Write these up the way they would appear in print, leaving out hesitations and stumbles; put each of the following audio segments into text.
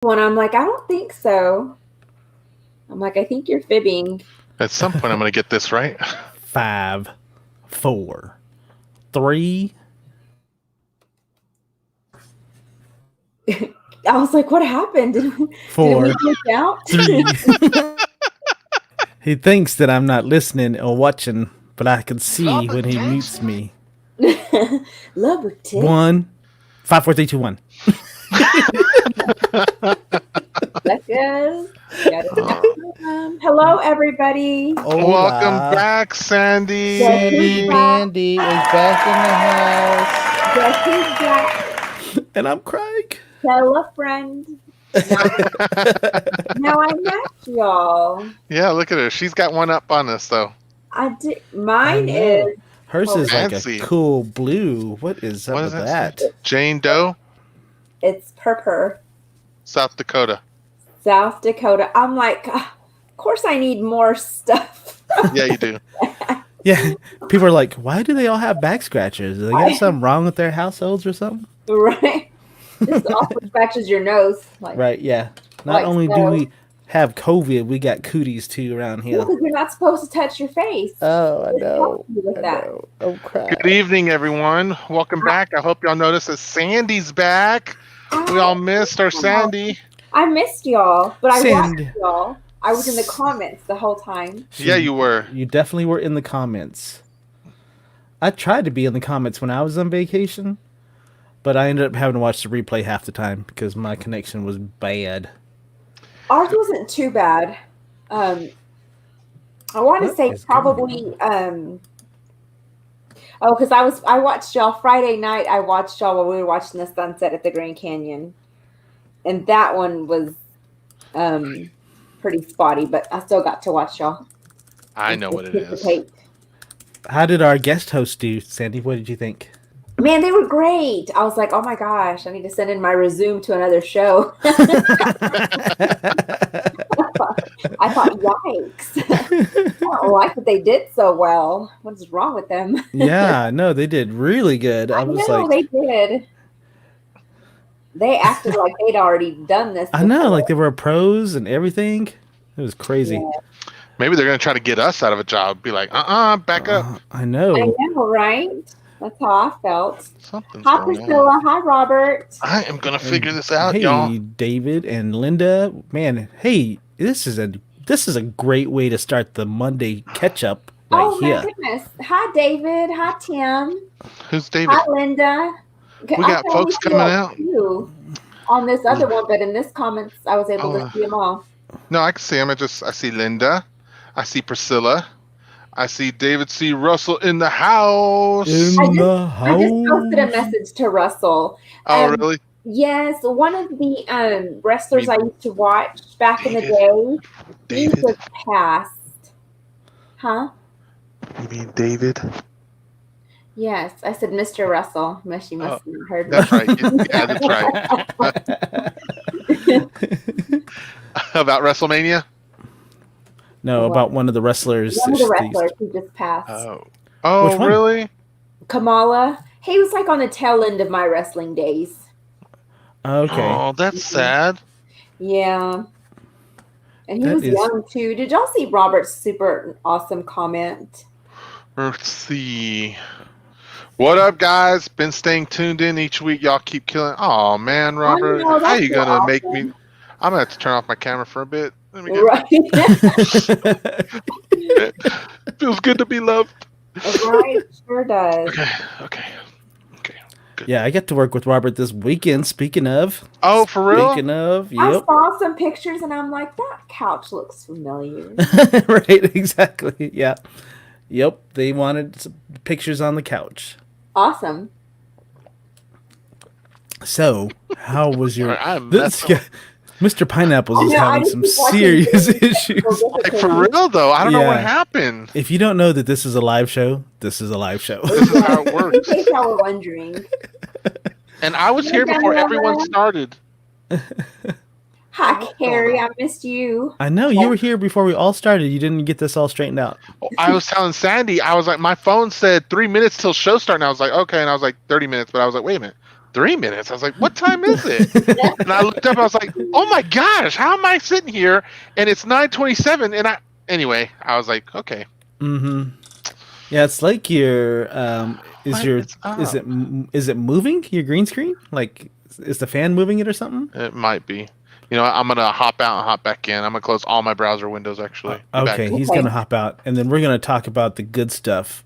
When I'm like, I don't think so. I'm like, I think you're fibbing. At some point, I'm going to get this right. 5, 4, 3. I was like, what happened? Did we 4, glitch out? 3. He thinks that I'm not listening or watching, but I can see when he mutes me. Lubricant. 1, 5, 4, 3, 2, 1. Hello, everybody. Welcome back, Sandy. Sandy is back in the house. Guess who's back? And I'm crying. Tell a friend. Now I met y'all. Yeah, look at her. She's got one up on us, though. I did. Mine is. Hers is like Fancy. a cool blue. What is up What with is that? Jane Doe, It's purple. South Dakota. South Dakota. I'm like, of course I need more stuff. Yeah, you do. Yeah, people are like, why do they all have back scratchers? Do they got something wrong with their households or something? Right. This also scratches your nose. Like, Right, yeah. Not like only so. do we have COVID, we got cooties too around here. Because you're not supposed to touch your face. Oh, I know. With I that. know. I'm crying. Good evening, everyone. Welcome back. I hope y'all noticed that Sandy's back. We all missed our Sandy. I missed y'all, but I Sandy. watched y'all. I was in the comments the whole time. Yeah, you were. You definitely were in the comments. I tried to be in the comments when I was on vacation, but I ended up having to watch the replay half the time because my connection was bad. Ours wasn't too bad. I want to What say is probably. Because I watched y'all Friday night. I watched y'all while we were watching the sunset at the Grand Canyon, and that one was pretty spotty, but I still got to watch y'all. I know what it is. Participate. How did our guest host do, Sandy? What did you think? Man, they were great. I was like, oh my gosh, I need to send in my resume to another show. I thought, yikes. I don't like that they did so well. What is wrong with them? Yeah, no, they did really good. I was know, like, they did. They acted like they'd already done this. I know, before. like they were pros and everything. It was crazy. Yeah. Maybe they're going to try to get us out of a job. Be like, back up. I know. I know, right? That's how I felt. Something's Hi, going Priscilla. on. Hi, Robert. I am going to figure this out, Hey, y'all. David and Linda. Man, hey, this is a great way to start the Monday Ketchup right Oh, here. my goodness. Hi, David. Hi, Tim. Who's David? Hi, Linda. We got folks coming out. On this other one, but in this comments, I was able to see them all. No, I can see him. I see Linda. I see Priscilla. I see David C. Russell in the house. In the I just posted a house. message to Russell. Oh, really? Yes, one of the wrestlers I used to watch back in the day, he David? was passed. Huh? You mean David? Yes, I said Mr. Russell. You must have heard me. That's right. Yeah, that's right. About WrestleMania? No, about one of the wrestlers. One of the wrestlers who just passed. Oh, Which one? really? Kamala. He was like on the tail end of my wrestling days. Okay. Oh, that's sad. Yeah. And he That was is- young too. Did y'all see Robert's super awesome comment? Let's see. What up, guys? Been staying tuned in each week. Y'all keep killing. Oh, man, Robert. know, How you that's going to so make awesome. me? I'm going to have to turn off my camera for a bit. Let me get... Right. Feels good to be loved. Right, sure does. Okay. Yeah, I get to work with Robert this weekend. Speaking of. Oh, for real? Speaking of, I yep. saw some pictures and I'm like, that couch looks familiar. Right, exactly. Yeah. Yep, they wanted some pictures on the couch. Awesome. So, how was your... I'm This messing guy, Mr. Pineapples is Yeah, I having just some keep watching serious videos. issues. Like, for real, though. I don't know what Yeah. happened. If you don't know that this is a live show, this is a live show. This is how it In works. case y'all were wondering. And I was here before everyone started. Hi, Carrie. I missed you. I know, you were here before we all started. You didn't get this all straightened out. I was telling Sandy, I was like, my phone said 3 minutes till show start, and I was like, okay, and I was like 30 minutes, but I was like, wait a minute, 3 minutes. I was like, what time is it? And I looked up. I was like, oh my gosh, how am I sitting here? And it's 9:27. And anyway, I was like, okay. Mm-hmm. Yeah, it's like your is it moving your green screen? Like, is the fan moving it or something? It might be. I'm gonna hop out and hop back in. I'm gonna close all my browser windows. Actually. Okay, he's gonna hop out, and then we're gonna talk about the good stuff.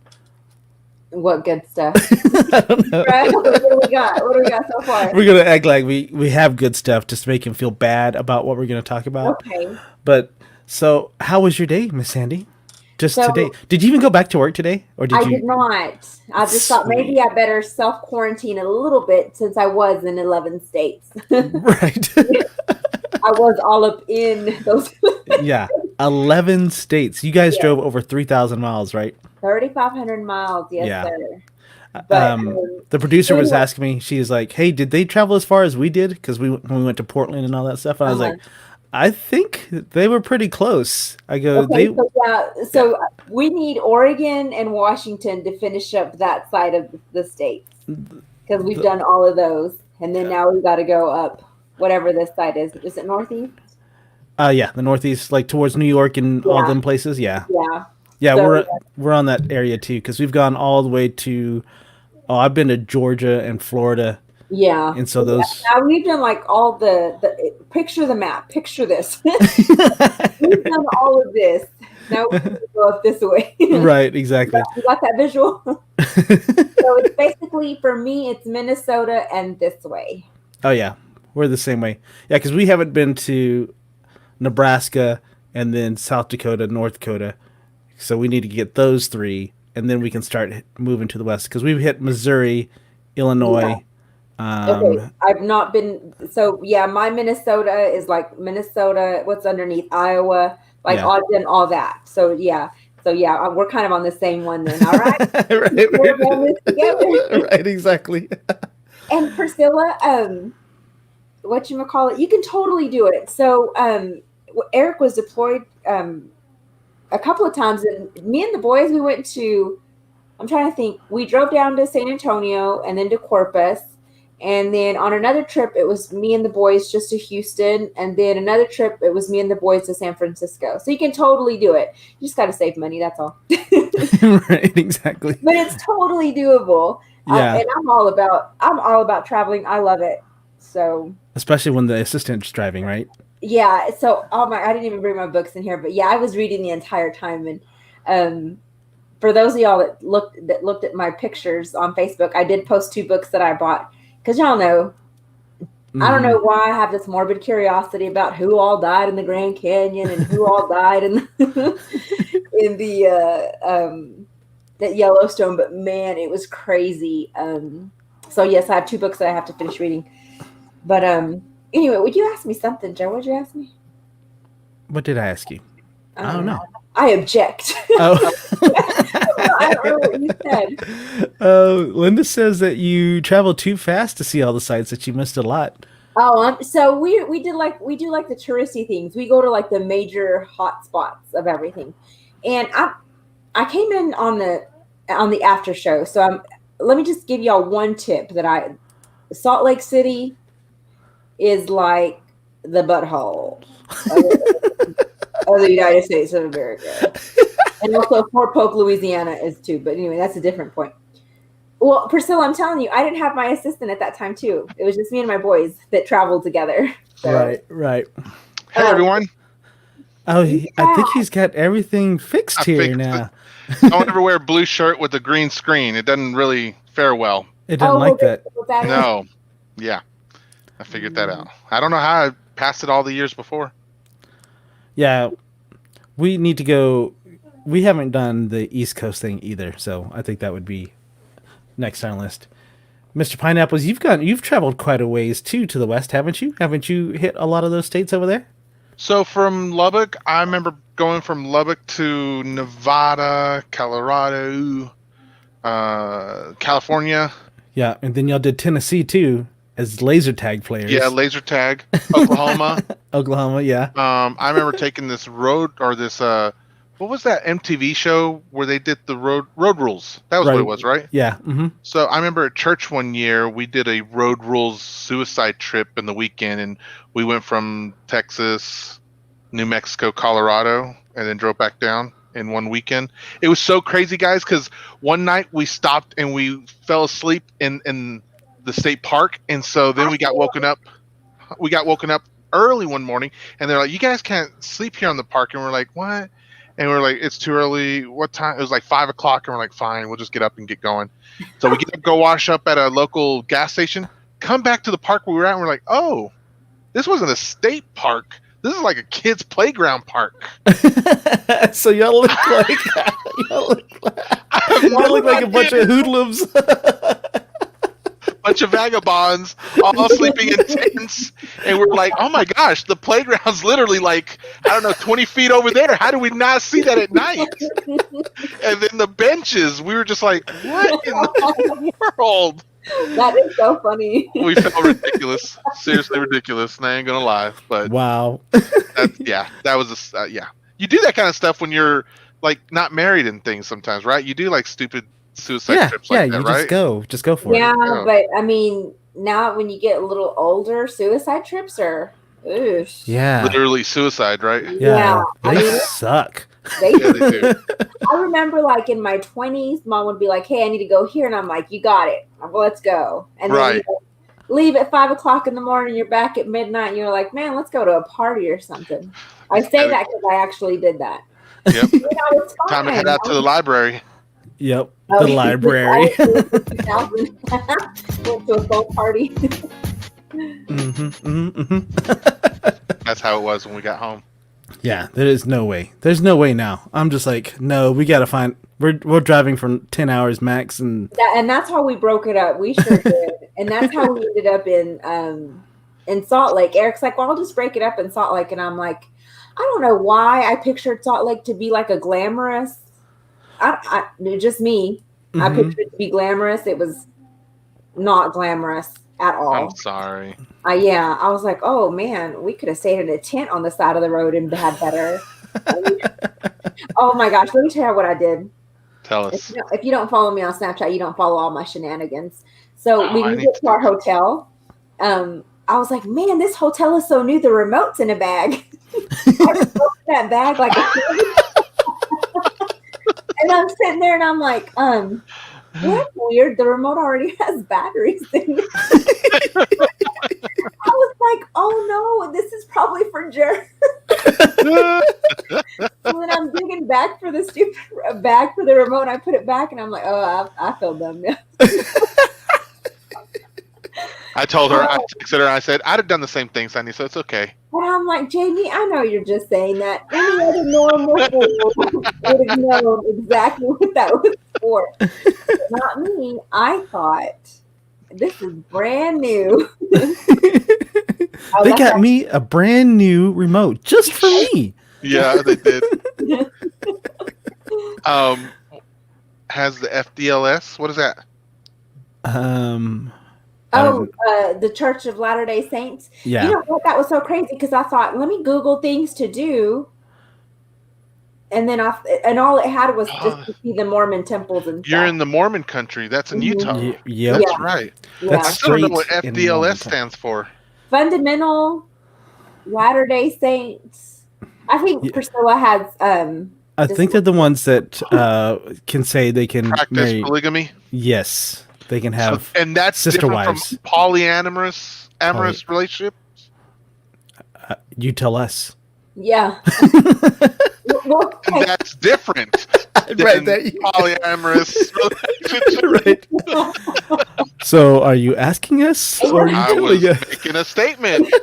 What good stuff? I don't know. Right? What do we got? What do we got so far? We're gonna act like we have good stuff just to make him feel bad about what we're gonna talk about. Okay. But so, how was your day, Miss Sandy? Just So- today? Did you even go back to work today, or I did not. I just thought maybe I better self quarantine a little bit since I was in 11 states. Right. I was all up in those Yeah, 11 states. You guys drove over 3,000 miles, right? 3,500 miles. Yes, Yeah. sir. But, The producer was anyway. asking me. She was like, "Hey, did they travel as far as we did? Because when we went to Portland and all that stuff." And I was like, "I think they were pretty close." I go, Okay, so we need Oregon and Washington to finish up that side of the states because we've done all of those, and then now we got to go up whatever this side is. Is it northeast? Yeah, the Northeast, like towards New York and all them places. Yeah, Yeah. so, So, we're on that area too because we've gone all the way to. Oh, I've been to Georgia and Florida. Yeah. And so those. Now we've done like all the picture the map. Picture this. We've done all of this. Now we can go up this way. Right. Exactly. You got that visual? So it's basically for me, it's Minnesota and this way. Oh yeah, we're the same way. Yeah, because we haven't been to Nebraska and then South Dakota, North Dakota, so we need to get those three, and then we can start moving to the west because we've hit Missouri, Illinois. Okay, I've not been. So yeah, my Minnesota is like Minnesota. What's underneath Iowa? Like I've done all that. So yeah, we're kind of on the same one then. All right, we're doing this together. Right, exactly. And Priscilla, whatchamacallit, you can totally do it. So Eric was deployed a couple of times, and me and the boys, we went to, I'm trying to think, we drove down to San Antonio and then to Corpus, and then on another trip it was me and the boys just to Houston, and then another trip it was me and the boys to San Francisco. So you can totally do it. You just got to save money, that's all. Right, exactly. But it's totally doable. Yeah. And I'm all about traveling. I love it. So especially when the assistant's driving, right? yeah. So I didn't even bring my books in here, but yeah, I was reading the entire time. And for those of y'all that looked at my pictures on Facebook, I did post 2 books that I bought because y'all know. I don't know why I have this morbid curiosity about who all died in the Grand Canyon and who all died in in the Yellowstone, but man, it was crazy. So yes, I have 2 books that I have to finish reading. But anyway, would you ask me something, Joe? What'd you ask me? What did I ask you? I don't know. I object. Oh. I don't know what you said. Linda says that you travel too fast to see all the sites, that you missed a lot. Oh, so we do like the touristy things. We go to like the major hot spots of everything, and I came in on the after show. So let me just give y'all one tip that Salt Lake City is like the butthole of the United States of America. And also Fort Polk, Louisiana is too. But anyway, that's a different point. Well, Priscilla, I'm telling you, I didn't have my assistant at that time too. It was just me and my boys that traveled together. So, Right. Hey, everyone. Oh, I think he's got everything fixed here now. Don't ever wear a blue shirt with a green screen. It doesn't really fare well. It doesn't like that. No. Yeah. I figured that out. I don't know how I passed it all the years before. Yeah. We need to go. We haven't done the East Coast thing either, so I think that would be next on our list. Mr. Pineapples, you've traveled quite a ways too to the west, haven't you? Haven't you hit a lot of those states over there? So from Lubbock, I remember going from Lubbock to Nevada, Colorado, California. Yeah, and then y'all did Tennessee too as laser tag players. Yeah, laser tag. Oklahoma. Oklahoma, yeah. I remember taking this road or this what was that MTV show where they did the road rules? That was what it was, right? Yeah. Mm-hmm. So I remember at church one year we did a road rules suicide trip in the weekend, and we went from Texas, New Mexico, Colorado, and then drove back down in one weekend. It was so crazy, guys, because one night we stopped and we fell asleep in the state park, and so then we got woken up. We got woken up early one morning, and they're like, "You guys can't sleep here on the park," and we're like, "What?" And we're like, "It's too early. What time?" It was like 5 o'clock, and we're like, "Fine, we'll just get up and get going." So we get up, go wash up at a local gas station, come back to the park where we were at, and we're like, "Oh, this wasn't a state park. This is like a kid's playground park." So y'all look like y'all look like a bunch of hoodlums. Bunch of vagabonds all sleeping in tents, and we're like, "Oh my gosh, the playground's literally like, I don't know, 20 feet over there. How do we not see that at night?" And then the benches, we were just like, "What in the world?" That is so funny. We felt ridiculous, seriously ridiculous, and I ain't gonna lie, but Wow. that was yeah. You do that kind of stuff when you're like not married and things sometimes, right? You do like stupid suicide trips like that, you right? just go for it. Yeah, but I mean, now when you get a little older, suicide trips are, oof. Yeah. Literally suicide, right? Yeah. I They mean, suck. they Yeah, they do. I remember like in my 20s, mom would be like, "Hey, I need to go here." And I'm like, "You got it. Well, let's go." And then Right. you leave at 5 o'clock in the morning. You're back at midnight. And you're like, "Man, let's go to a party or something." I say that because I actually did that. Yep. You know, it's Time to fine. head out to the library. Yep. Oh, The library. I went to a full party. That's how it was when we got home. Yeah, there is no way. There's no way now. I'm just like, no, we gotta find. We're driving for 10 hours max, and And that's how we broke it up. We sure did. And that's how we ended up in Salt Lake. Eric's like, "Well, I'll just break it up in Salt Lake," and I'm like, I don't know why I pictured Salt Lake to be like a glamorous. Just me. I pictured it to be glamorous. It was not glamorous at all. I'm sorry. Yeah, I was like, oh man, we could have stayed in a tent on the side of the road and had better. Oh my gosh, let me tell you what I did. Tell us. If you don't follow me on Snapchat, you don't follow all my shenanigans. So Oh, when we get to our hotel, I was like, man, this hotel is so new. The remote's in a bag. I just opened that bag like a kid. And I'm sitting there and I'm like, that's weird. The remote already has batteries in it. I was like, oh no, this is probably for Jer. So then I'm digging back for the stupid bag for the remote. And I put it back and I'm like, oh, I feel dumb now. I told her, I texted her, I said, I'd have done the same thing, Sandy, so it's okay. And I'm like, Jamie, I know you're just saying that. Any other normal fool would have known exactly what that was for. But not me. I thought, this is brand new. they got me a brand new remote just for me. Yeah, they did. Has the FDLS? What is that? The Church of Latter-day Saints. Yeah. You know what? That was so crazy because I thought, let me Google things to do. And then all it had was just to see the Mormon temples and stuff. You're in the Mormon country. That's in Utah. Yep. That's right. Yeah. I still don't know what FDLS stands for. Fundamental Latter-day Saints. I think Priscilla has I think they're the ones that can say they can practice marry. polygamy. Yes, they can have. And that's sister different wives. from polyamorous relationship. You tell us. Yeah. Well, And that's different Right, than polyamorous relationship. Right. So, are you asking us, or are you I telling was us? making a statement.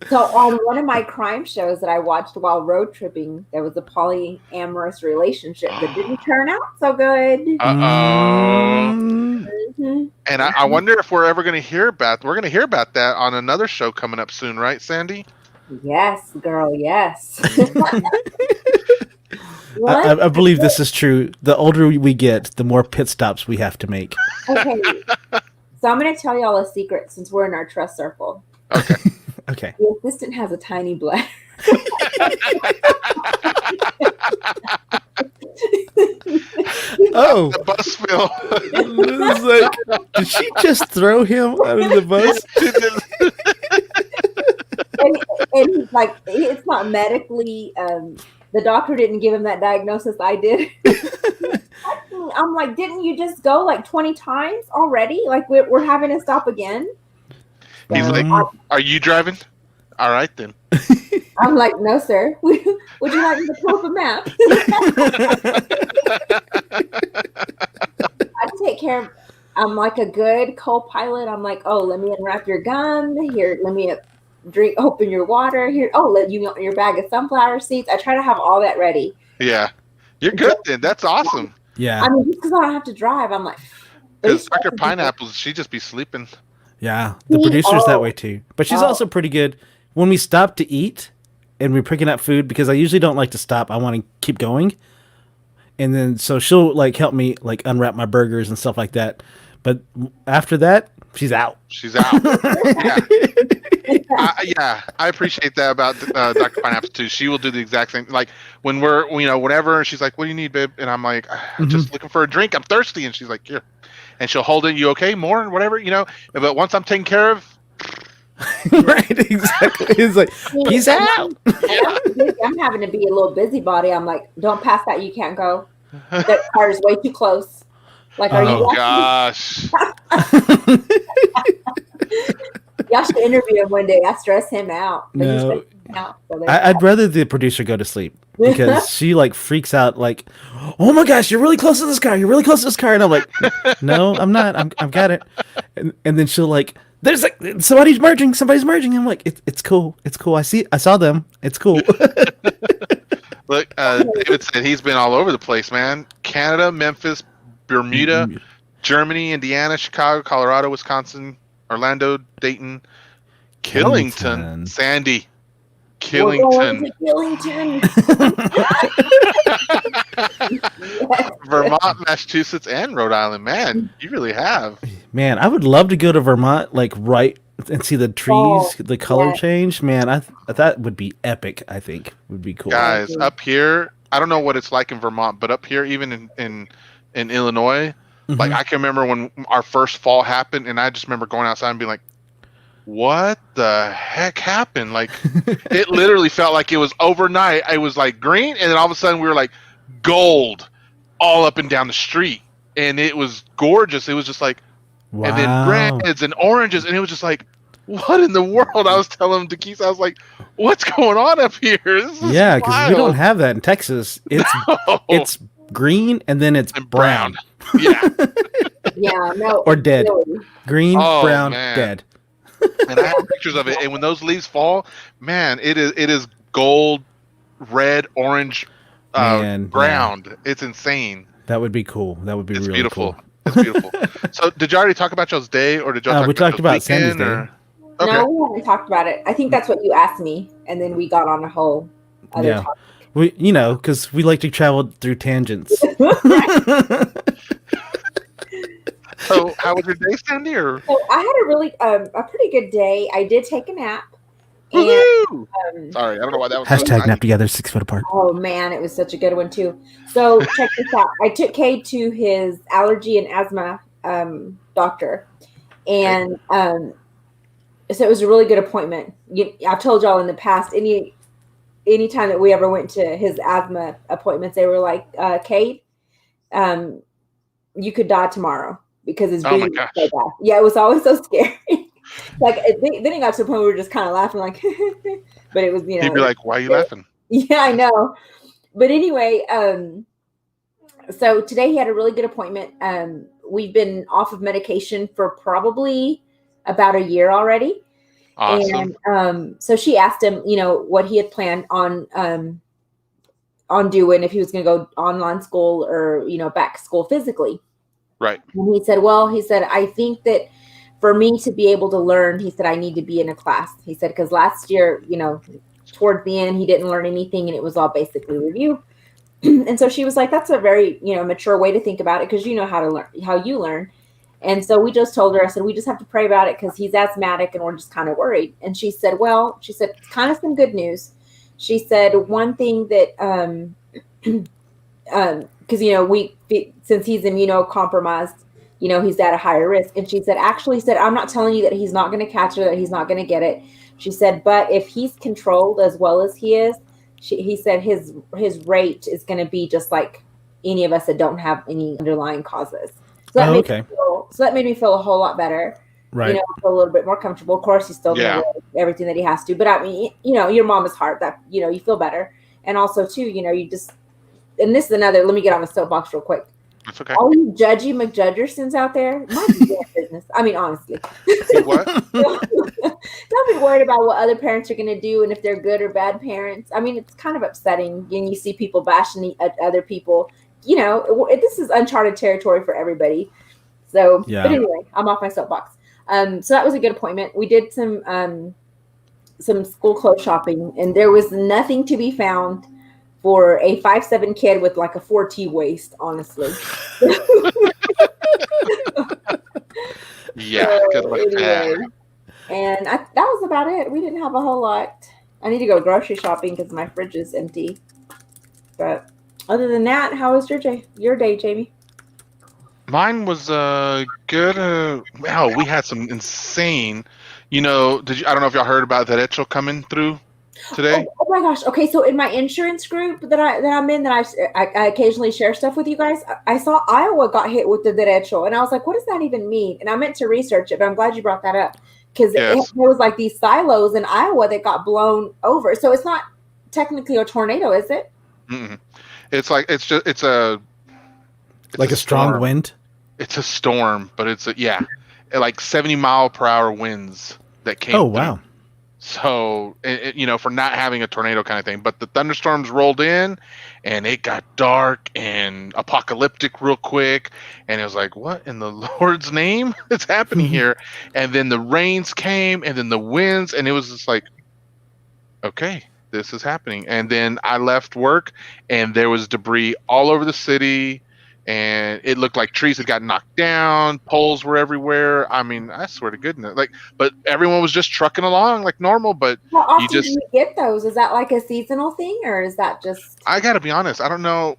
So on one of my crime shows that I watched while road tripping, there was a polyamorous relationship that didn't turn out so good. Uh-oh. Mm-hmm. And I wonder if we're ever going to hear about. We're going to hear about that on another show coming up soon, right, Sandy? Yes, girl, yes. I believe this is true. The older we get, the more pit stops we have to make. Okay. So I'm going to tell y'all a secret since we're in our trust circle. Okay. Okay. The assistant has a tiny bladder. Oh, The bus fill. it's like, did she just throw him out of the bus? And he's like, it's not medically. The doctor didn't give him that diagnosis. I did. I'm like, didn't you just go like 20 times already? Like we're having to stop again. He's So, like, are you driving? All right then. I'm like, no, sir. Would you like me to pull up a map? I take care of. I'm like a good co-pilot. I'm like, oh, let me unwrap your gun here. Let me open your water here. Oh, let you your bag of sunflower seeds. I try to have all that ready. Yeah, you're good then. That's awesome. Yeah. I mean, just because I don't have to drive, I'm like. Because Dr. Pineapples, she just be sleeping. Yeah, the producer's that way too. But she's also pretty good. When we stop to eat and we're picking up food, because I usually don't like to stop. I want to keep going. And then so she'll like help me like unwrap my burgers and stuff like that. But after that, she's out. She's out. Yeah. I appreciate that about Dr. Pineapple too. She will do the exact same. Like when we're, whatever, she's like, "What do you need, babe?" And I'm like, "Just looking for a drink. I'm thirsty." And she's like, "Here." And she'll hold it. "You okay? More? Whatever, But once I'm taken care of. Right, exactly. It's like, he's out. I'm having to be a little busybody. I'm like, don't pass that. You can't go. That car is way too close. Like, are you? Oh gosh. Y'all should interview him one day. I stress him out. But No. out, so I'd rather the producer go to sleep because she like freaks out like, "Oh my gosh, you're really close to this car. You're really close to this car." And I'm like, "No, I'm not. I've got it." And then she'll like, "There's like somebody's merging. Somebody's merging." I'm like, "It's cool. It's cool. I saw them. It's cool." Look, David said he's been all over the place, man. Canada, Memphis, Bermuda, Germany, Indiana, Chicago, Colorado, Wisconsin, Orlando, Dayton, Killington, Sandy, Killington, Vermont, Massachusetts, and Rhode Island. Man, you really have. Man, I would love to go to Vermont, like right and see the trees, the color change. Man, that would be epic. I think would be cool. Guys, up here, I don't know what it's like in Vermont, but up here, even in Illinois, like I can remember when our first fall happened, and I just remember going outside and being like, "What the heck happened?" Like it literally felt like it was overnight. I was like green, and then all of a sudden we were like gold all up and down the street, and it was gorgeous. It was just like, wow. And then reds and oranges, and it was just like, what in the world? I was telling Keith, I was like, what's going on up here? This is yeah, because we wild. don't have that in Texas. It's green and then it's brown. Yeah. Yeah, no. Or dead. Really. Green, brown, man. dead. And I have pictures of it. And when those leaves fall, man, it is gold, red, orange, ground. Yeah. It's insane. That would be cool. That would be really beautiful. Cool. It's beautiful. So, did you already talk about y'all's day, or did y'all we talked about Sandy's day? Okay. No, we haven't talked about it. I think that's what you asked me, and then we got on a whole other topic. We, because we like to travel through tangents. So, how was your day, Sandy? Or? So I had a really a pretty good day. I did take a nap. And, sorry, I don't know why that was. Hashtag nap together 6 foot apart. Oh man, it was such a good one too. So check this out. I took Cade to his allergy and asthma doctor, and so it was a really good appointment. I've told y'all in the past, any time that we ever went to his asthma appointments, they were like, Cade, you could die tomorrow because it's breathing so bad. Yeah, it was always so scary. Like then it got to the point where we were just kind of laughing, like, but it was He'd be like, "Why are you laughing?" Yeah, I know. But anyway, so today he had a really good appointment. We've been off of medication for probably about a year already. Awesome. And so she asked him, what he had planned on doing, if he was going to go online school or, back to school physically. Right. And he said, I think that for me to be able to learn, he said, I need to be in a class. He said, because last year, towards the end, he didn't learn anything and it was all basically review. And so she was like, that's a very, mature way to think about it, because you know how to learn, how you learn. And so we just told her, I said, we just have to pray about it because he's asthmatic and we're just kind of worried. And she said, it's kind of some good news. she said one thing that because since he's immunocompromised, he's at a higher risk. And she said, actually said, I'm not telling you that he's not going to catch it, that he's not going to get it. She said, but if he's controlled as well as he is, he said his rate is going to be just like any of us that don't have any underlying causes. So that made me feel a whole lot better. Right. Feel a little bit more comfortable. Of course, he's still going to wear everything that he has to. But I mean, your mama's heart, that, you feel better. And also, too, you just, and this is another, let me get on the soapbox real quick. That's okay. All you judgy McJudgersons out there, mind your business. I mean, honestly. What? Don't be worried about what other parents are going to do and if they're good or bad parents. I mean, it's kind of upsetting when you see people bashing other people. This is uncharted territory for everybody. So, But anyway, I'm off my soapbox. So that was a good appointment. We did some school clothes shopping, and there was nothing to be found for a 5'7" kid with like a 4T waist, honestly. Yeah, good luck anyway, and that was about it. We didn't have a whole lot. I need to go grocery shopping because my fridge is empty. But other than that, how was your day, Jamie? Mine was good. Wow, we had some insane. I don't know if y'all heard about Derecho coming through today. Oh my gosh. Okay, so in my insurance group that I'm in, that I occasionally share stuff with you guys, I saw Iowa got hit with the Derecho, and I was like, what does that even mean? And I meant to research it, but I'm glad you brought that up, because there was like these silos in Iowa that got blown over. So it's not technically a tornado, is it? Mm-mm. It's like it's a strong wind. It's a storm, but it's like 70-mile-per-hour winds that came. Oh wow! Through. So for not having a tornado kind of thing, but the thunderstorms rolled in, and it got dark and apocalyptic real quick, and it was like, what in the Lord's name is happening here? And then the rains came, and then the winds, and it was just like, okay, this is happening. And then I left work, and there was debris all over the city. And it looked like trees had gotten knocked down, poles were everywhere. I mean, I swear to goodness, but everyone was just trucking along like normal. But how often do you get those? Is that like a seasonal thing, or is that just? I got to be honest. I don't know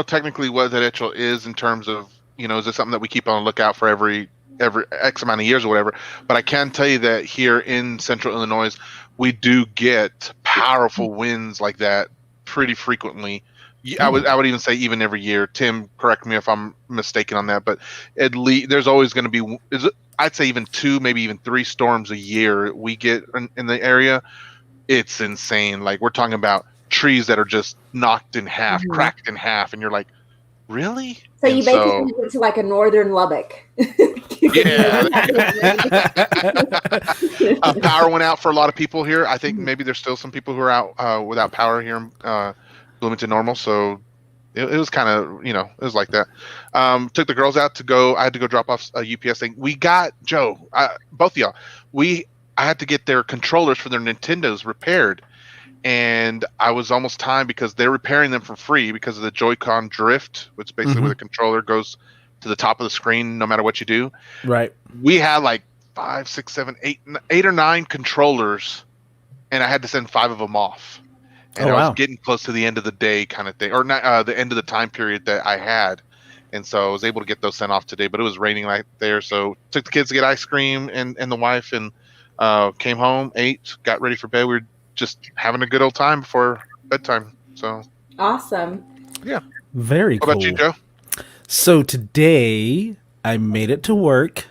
technically what derecho is in terms of, is it something that we keep on the lookout for every X amount of years or whatever? But I can tell you that here in Central Illinois, we do get powerful winds like that pretty frequently. I would even say even every year. Tim, correct me if I'm mistaken on that, but at least there's always going to be, I'd say even 2, maybe even 3 storms a year we get in the area. It's insane. Like, we're talking about trees that are just knocked in half, cracked in half, and you're like, really? So you basically went to like a northern Lubbock. Yeah. Power went out for a lot of people here. I think maybe there's still some people who are out without power here in Bloomington Normal. So it was kind of, it was like that. Took the girls out I had to go drop off a UPS thing. We got, Joe, both of y'all, I had to get their controllers for their Nintendos repaired. And I was almost timed because they're repairing them for free because of the Joy-Con drift, which is basically where the controller goes to the top of the screen no matter what you do. Right. We had like 5, 6, 7, 8 or 9 controllers, and I had to send 5 of them off. And I was getting close to the end of the day kind of thing, or not the end of the time period that I had. And so I was able to get those sent off today, but it was raining right there. So took the kids to get ice cream and the wife, and came home, ate, got ready for bed. We were just having a good old time before bedtime. So awesome. Yeah. Very cool. What about you, Joe? So today I made it to work.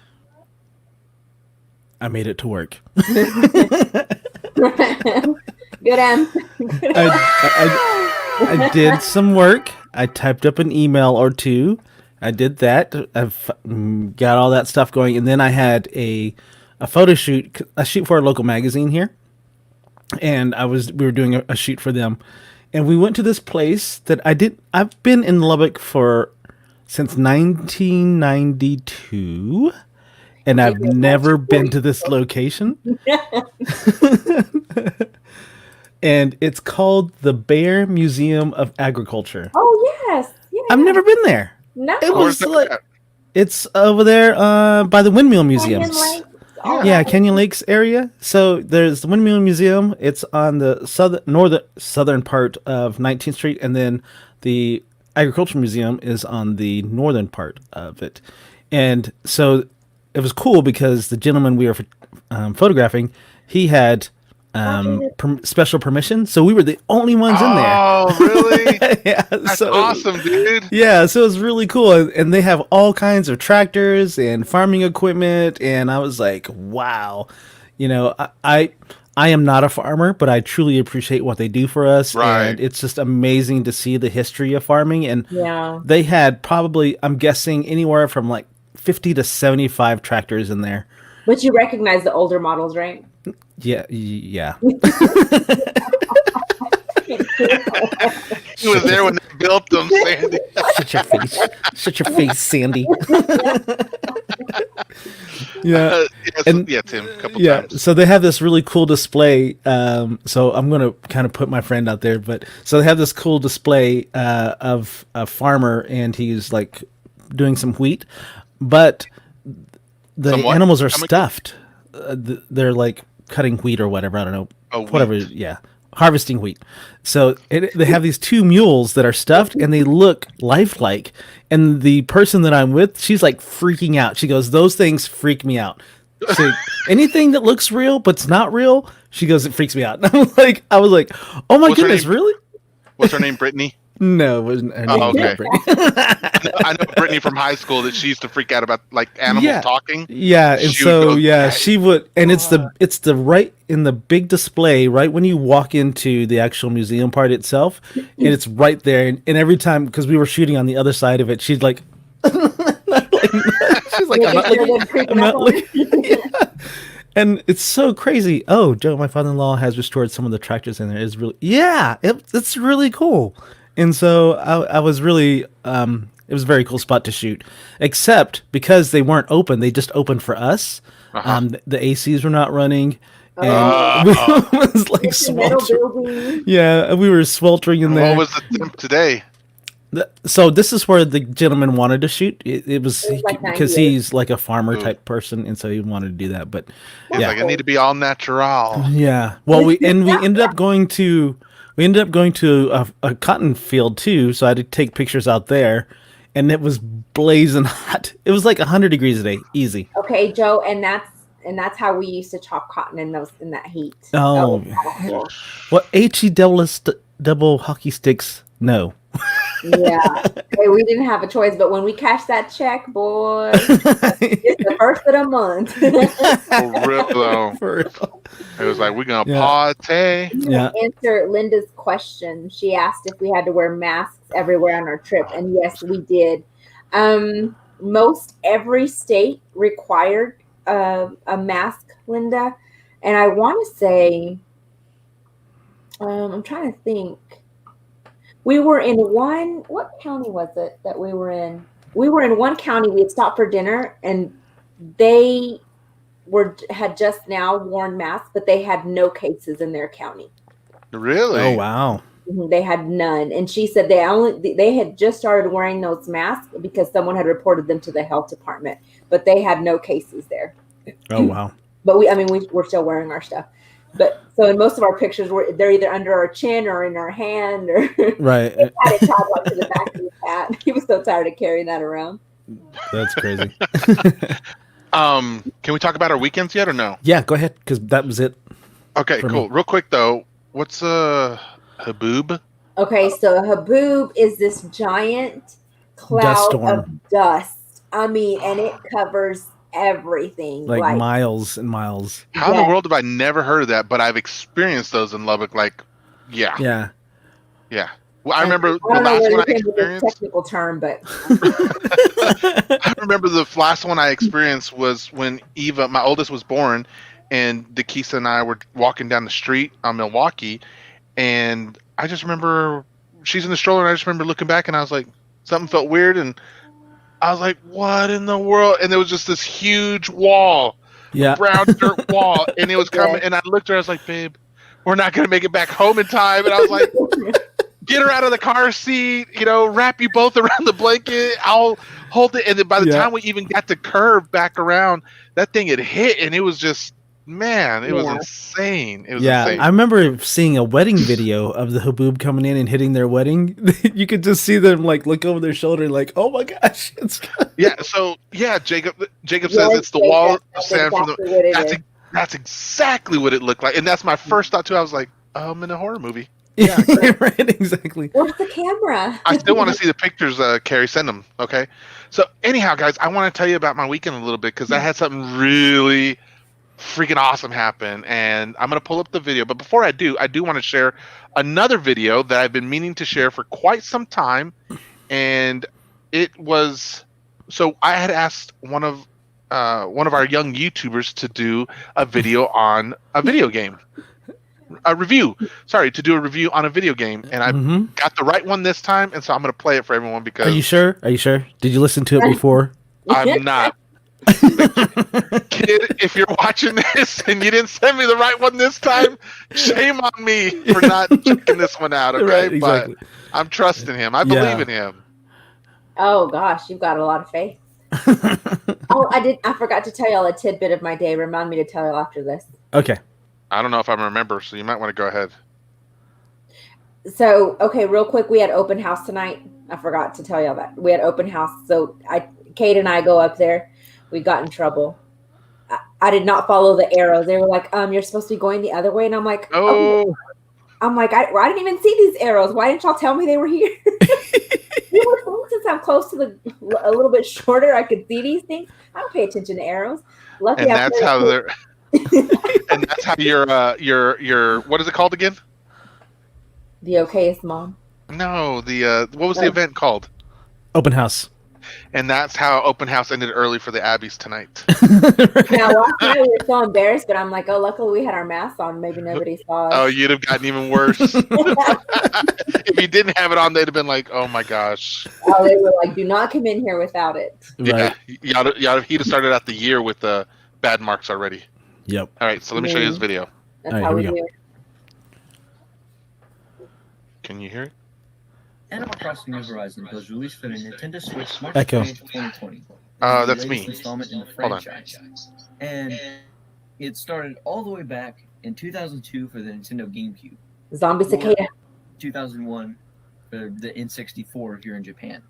Good M. I did some work. I typed up an email or 2. I did that. I've got all that stuff going, and then I had a photo shoot, a shoot for a local magazine here, and we were doing a shoot for them, and we went to this place that I've been in Lubbock since 1992, and I've never been to this location. And it's called the Bear Museum of Agriculture. Oh, yes. I've never been there. No. It was it's over there by the Windmill Museums. Yeah, Canyon Lakes area. So there's the Windmill Museum. It's on the southern part of 19th Street, and then the Agricultural Museum is on the northern part of it. And so it was cool because the gentleman we were photographing, he had special permission, so we were the only ones in there. Oh, really? Yeah, That's awesome, dude. yeah, so it was really cool, and they have all kinds of tractors and farming equipment, and I was like, wow, you know, I am not a farmer, but I truly appreciate what they do for us, Right. and it's just amazing to see the history of farming. And Yeah. they had probably, I'm guessing, anywhere from like 50 to 75 tractors in there. But you recognize the older models, right? Yeah. He was there when they built them, Sandy. Shut your face, Sandy. Yeah. Tim, a couple Yeah, times. so they have this really cool display. So I'm gonna kind of put my friend out there, but so they have this cool display of a farmer, and he's like doing some wheat, but the Somewhat? animals are How much- stuffed. They're like cutting wheat or whatever. I don't know. Whatever. Wheat. Yeah, harvesting wheat. So they have these two mules that are stuffed, and they look lifelike. And the person that I'm with, she's like freaking out. She goes, "Those things freak me out." So anything that looks real but's not real, she goes, "It freaks me out." And I was like, "Oh my What's her goodness, name? really?" What's her name? Brittany? No, it wasn't. Her name Oh, was okay. Brittany. I know Brittany from high school that she used to freak out about like animals Yeah. talking. Yeah, and She so would go, yeah, she would, and it's the right in the big display, right when you walk into the actual museum part itself, and it's right there. And every time, because we were shooting on the other side of it, she's like, she's like, I'm not looking. Yeah. And it's so crazy. Oh, Joe, my father-in-law has restored some of the tractors in there. It's really, it's really cool. And so I was really, it was a very cool spot to shoot, except because they weren't open, they just opened for us. The ACs were not running, and we was like sweltering. Yeah, we were sweltering in there. What was the temp today? So this is where the gentleman wanted to shoot. It was like because 98. he's like a farmer type person, and so he wanted to do that. But He's like, I need to be all natural. yeah. Well, we ended up going to a cotton field too, so I had to take pictures out there, and it was blazing hot. It was like 100 degrees a day, easy. Okay, Joe, and that's how we used to chop cotton in that heat. Oh, what HE double hockey sticks? No. Yeah. Hey, we didn't have a choice, but when we cashed that check, boy, it's the first of the month. For real though. For real. It was like, we're gonna Yeah. party. Yeah. Answer Linda's question. She asked if we had to wear masks everywhere on our trip, and yes, we did. Most every state required a mask, Linda, and I want to say, I'm trying to think. We were in what county was it that we were in? We were in one county. We had stopped for dinner, and they had just now worn masks, but they had no cases in their county. Really? Oh wow. They had none, and she said they had just started wearing those masks because someone had reported them to the health department, but they had no cases there. Oh wow. But we're still wearing our stuff. But so in most of our pictures, they're either under our chin or in our hand, or Right. he had it tied like to the back of his hat. He was so tired of carrying that around. That's crazy. Can we talk about our weekends yet or no? Yeah, go ahead, because that was it. Okay, For cool. me. Real quick though, what's Haboob? Okay, so Haboob is this giant Dust cloud storm. of dust. I mean, and it covers everything. Like miles and miles. How in Yeah. the world have I never heard of that? But I've experienced those in Lubbock. Like, yeah. Yeah. Well, I remember I the don't know last where one I you came with this experienced. technical term, but I remember the last one I experienced was when Eva, my oldest, was born, and Dakisa and I were walking down the street on Milwaukee, and I just remember she's in the stroller, and I just remember looking back, and I was like, something felt weird, and I was like, what in the world? And there was just this huge wall, Yeah. brown dirt wall, and it was coming, and I looked at her, I was like, babe, we're not gonna make it back home in time, and I was like, Get her out of the car seat, wrap you both around the blanket. I'll hold it. And then by the time we even got to curve back around, that thing had hit, and it was just, man, it was insane. It was insane. I remember seeing a wedding video of the Haboob coming in and hitting their wedding. You could just see them like look over their shoulder, like, "Oh my gosh!" Jacob says it's the wall of sand from the. That's exactly what it looked like, and that's my first thought too. I was like, I'm in a horror movie. Yeah, right, exactly. Where's the camera? I still want to see the pictures, Carrie. Send them, okay? So anyhow, guys, I want to tell you about my weekend a little bit because I had something really freaking awesome happen, and I'm going to pull up the video. But before I do want to share another video that I've been meaning to share for quite some time, and it was so I had asked one of our young YouTubers to do a video on a video game. To do a review on a video game, and I got the right one this time, and so I'm going to play it for everyone because... Are you sure? Did you listen to it before? I'm not. Kid, if you're watching this and you didn't send me the right one this time, shame on me for not checking this one out, okay? Right, exactly. But I'm trusting him. I believe in him. Oh, gosh, you've got a lot of faith. I forgot to tell y'all a tidbit of my day. Remind me to tell y'all after this. Okay. I don't know if I remember, so you might want to go ahead. So, okay, real quick, we had open house tonight. I forgot to tell y'all that. We had open house. So Kate and I go up there. We got in trouble. I did not follow the arrows. They were like, you're supposed to be going the other way. And I'm like, oh. I'm like, I didn't even see these arrows. Why didn't y'all tell me they were here? Since I'm close to a little bit shorter, I could see these things. I don't pay attention to arrows. Luckily, and that's how they're... And that's how your what is it called again? The okayest mom. No, what was the event called? Open house. And that's how open house ended early for the Abbeys tonight. Now, last night we were so embarrassed, but I'm like, oh, luckily we had our masks on. Maybe nobody saw us. Oh, you'd have gotten even worse. If you didn't have it on, they'd have been like, oh my gosh. Oh, they were like, do not come in here without it. Right. Yeah, he'd have started out the year with bad marks already. Yep. All right, so let me show you this video. That's how we do it. Can you hear it? Animal Crossing New Horizons was released for the Nintendo Switch March Echo. 20th, 2020. That's me. Installment in the franchise. And it started all the way back in 2002 for the Nintendo GameCube. Zombie Cicada. 2001 for the N64 here in Japan.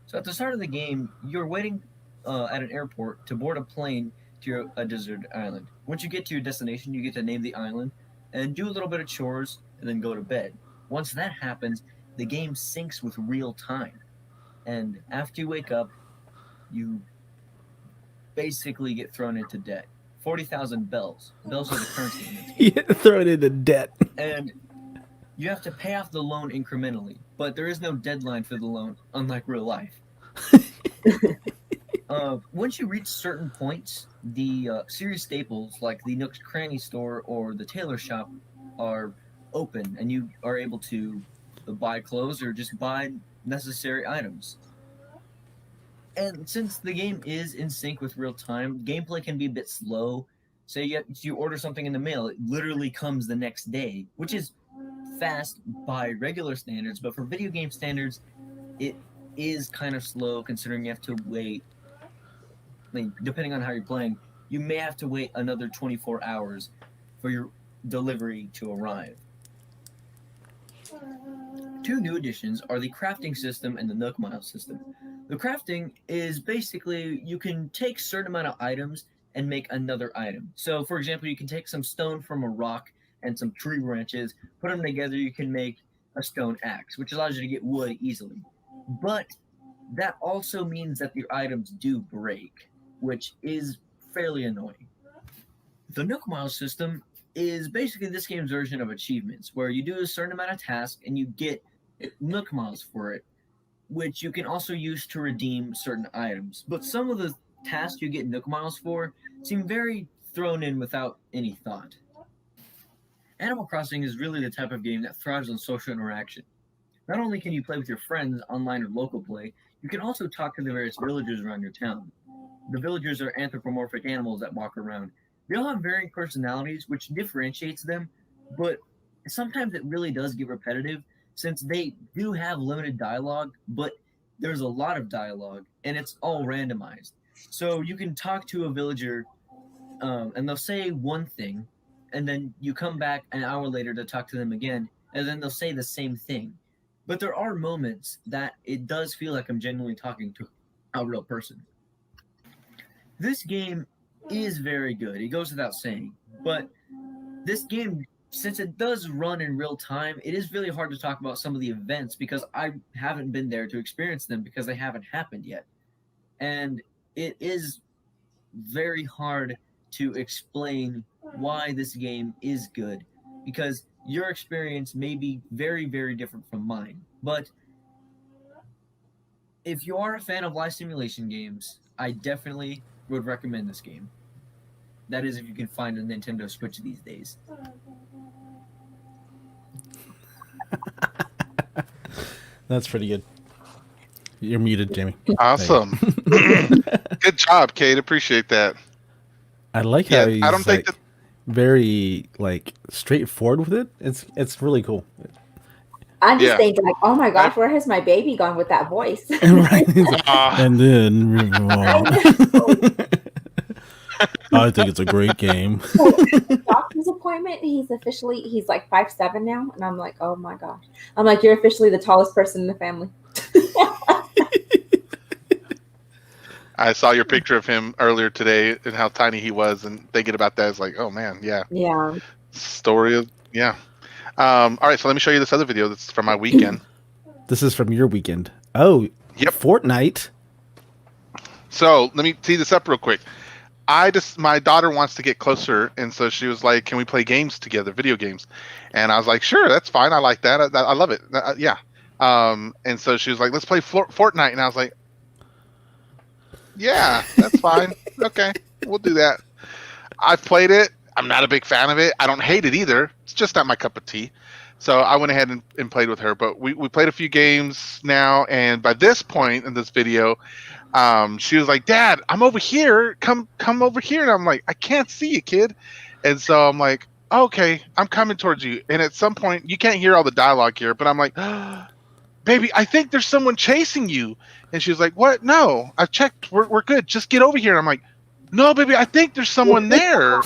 So at the start of the game, you're waiting at an airport to board a plane to a deserted island. Once you get to your destination, you get to name the island and do a little bit of chores and then go to bed. Once that happens, the game syncs with real time. And after you wake up, you basically get thrown into debt. 40,000 bells. Bells are the currency in this game. Yeah, thrown into debt. And you have to pay off the loan incrementally, but there is no deadline for the loan, unlike real life. Once you reach certain points, the serious staples like the Nook's Cranny Store or the tailor shop are open, and you are able to buy clothes or just buy necessary items. And since the game is in sync with real time, gameplay can be a bit slow. Say you order something in the mail, it literally comes the next day, which is fast by regular standards, but for video game standards, it is kind of slow considering you have to wait. I mean, depending on how you're playing, you may have to wait another 24 hours for your delivery to arrive. Two new additions are the crafting system and the Nook Mile system. The crafting is basically you can take a certain amount of items and make another item. So, for example, you can take some stone from a rock and some tree branches, put them together, you can make a stone axe, which allows you to get wood easily. But that also means that your items do break, which is fairly annoying. The Nook Mile system is basically this game's version of achievements, where you do a certain amount of tasks and you get Nook Miles for it, which you can also use to redeem certain items. But some of the tasks you get Nook Miles for seem very thrown in without any thought. Animal Crossing is really the type of game that thrives on social interaction. Not only can you play with your friends online or local play, you can also talk to the various villagers around your town. The villagers are anthropomorphic animals that walk around. They all have varying personalities, which differentiates them, but sometimes it really does get repetitive since they do have limited dialogue, but there's a lot of dialogue and it's all randomized. So you can talk to a villager and they'll say one thing, and then you come back an hour later to talk to them again, and then they'll say the same thing. But there are moments that it does feel like I'm genuinely talking to a real person. This game is very good. It goes without saying. But this game, since it does run in real time, it is really hard to talk about some of the events because I haven't been there to experience them because they haven't happened yet. And it is very hard to explain why this game is good because your experience may be very, very different from mine. But if you are a fan of life simulation games, I definitely would recommend this game. That is, if you can find a Nintendo Switch these days. That's pretty good. You're muted, Jamie. Awesome. Good job, Kate. Appreciate that. I like how he's I don't think that. very like straightforward with it. It's really cool. I'm just thinking, like, oh my gosh, where has my baby gone with that voice? Right. And then I think it's a great game. Doctor's appointment. He's like 5'7" now, and I'm like, oh my gosh. I'm like, you're officially the tallest person in the family. I saw your picture of him earlier today and how tiny he was, and thinking about that is like, oh man, yeah. Yeah. Story of all right, so let me show you this other video that's from my weekend. This is from your weekend. Oh, yep. Fortnite. So let me tee this up real quick. My daughter wants to get closer, and so she was like, "Can we play games together, video games?" And I was like, "Sure, that's fine. I like that. I love it. Yeah." And so she was like, "Let's play Fortnite," and I was like, "Yeah, that's fine. Okay, we'll do that." I've played it. I'm not a big fan of it. I don't hate it either. It's just not my cup of tea. So I went ahead and played with her. But we played a few games now, and by this point in this video, she was like, "Dad, I'm over here. Come over here." And I'm like, "I can't see you, kid." And so I'm like, "Okay, I'm coming towards you." And at some point, you can't hear all the dialogue here, but I'm like, "Baby, I think there's someone chasing you." And she was like, "What? No, I've checked. We're good. Just get over here." And I'm like, "No, baby, I think there's someone there.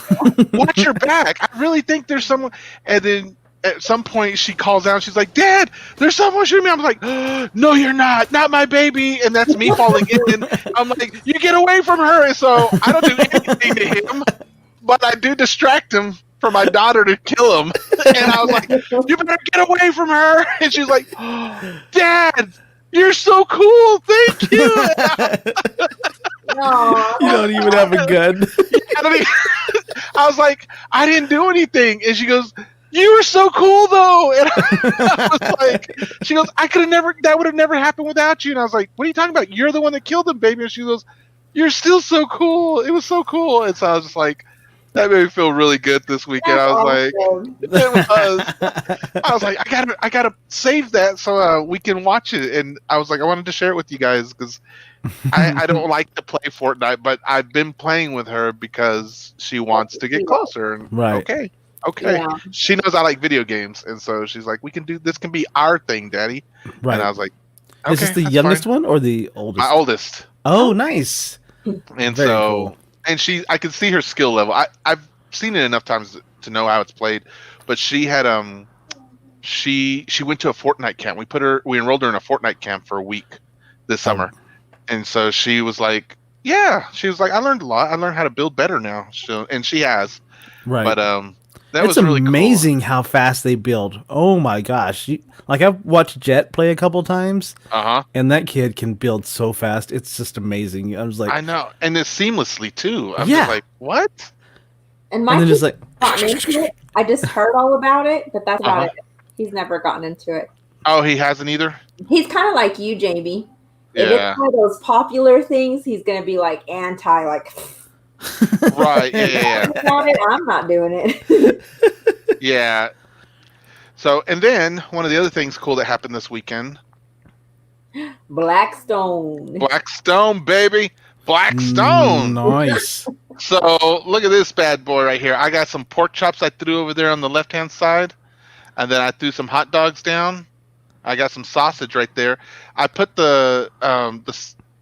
Watch your back. I really think there's someone." And then at some point she calls out. She's like, "Dad, there's someone shooting me." I'm like, "No, you're not my baby." And that's me falling in. I'm like, "You get away from her." And so I don't do anything to him, but I do distract him for my daughter to kill him. And I was like, "You better get away from her." And she's like, "Dad, you're so cool. Thank you." No. You don't even have a gun. I was like, "I didn't do anything." And she goes, "You were so cool though." And I was like, she goes, that would have never happened without you." And I was like, "What are you talking about? You're the one that killed him, baby." And she goes, "You're still so cool. It was so cool." And so I was just like, that made me feel really good this weekend. That's I was awesome. like, it was. I was like, I gotta save that so we can watch it. And I was like, I wanted to share it with you guys because I don't like to play Fortnite, but I've been playing with her because she wants to get closer. And Right. Okay. Yeah. She knows I like video games, and so she's like, this can be our thing, Daddy." Right. And I was like, Is this the that's youngest fine. one or the oldest? My oldest. Oh, nice. And Very so, cool. and I could see her skill level. I've seen it enough times to know how it's played, but she had she went to a Fortnite camp. We enrolled her in a Fortnite camp for a week this summer, and so she was like, I learned a lot. I learned how to build better now. And she has, Right. but that It's was really amazing how fast they build. Oh my gosh. I've watched Jet play a couple times. Cool. And that kid can build so fast. It's just amazing. I was like, I know, and it's seamlessly too. I'm Yeah. just like, what? And my and then kid's just like, gotten into it. I just heard all about it, but that's about it. He's never gotten into it. Oh, he hasn't either. He's kind of like you, Jamie. If Yeah. it's one of those popular things, he's gonna be like anti, like. Right. Yeah. About it, I'm not doing it. Yeah. So, and then one of the other things cool that happened this weekend, Blackstone. Blackstone, baby, Blackstone. Nice. So look at this bad boy right here. I got some pork chops I threw over there on the left-hand side. and then I threw some hot dogs down. I got some sausage right there. I put the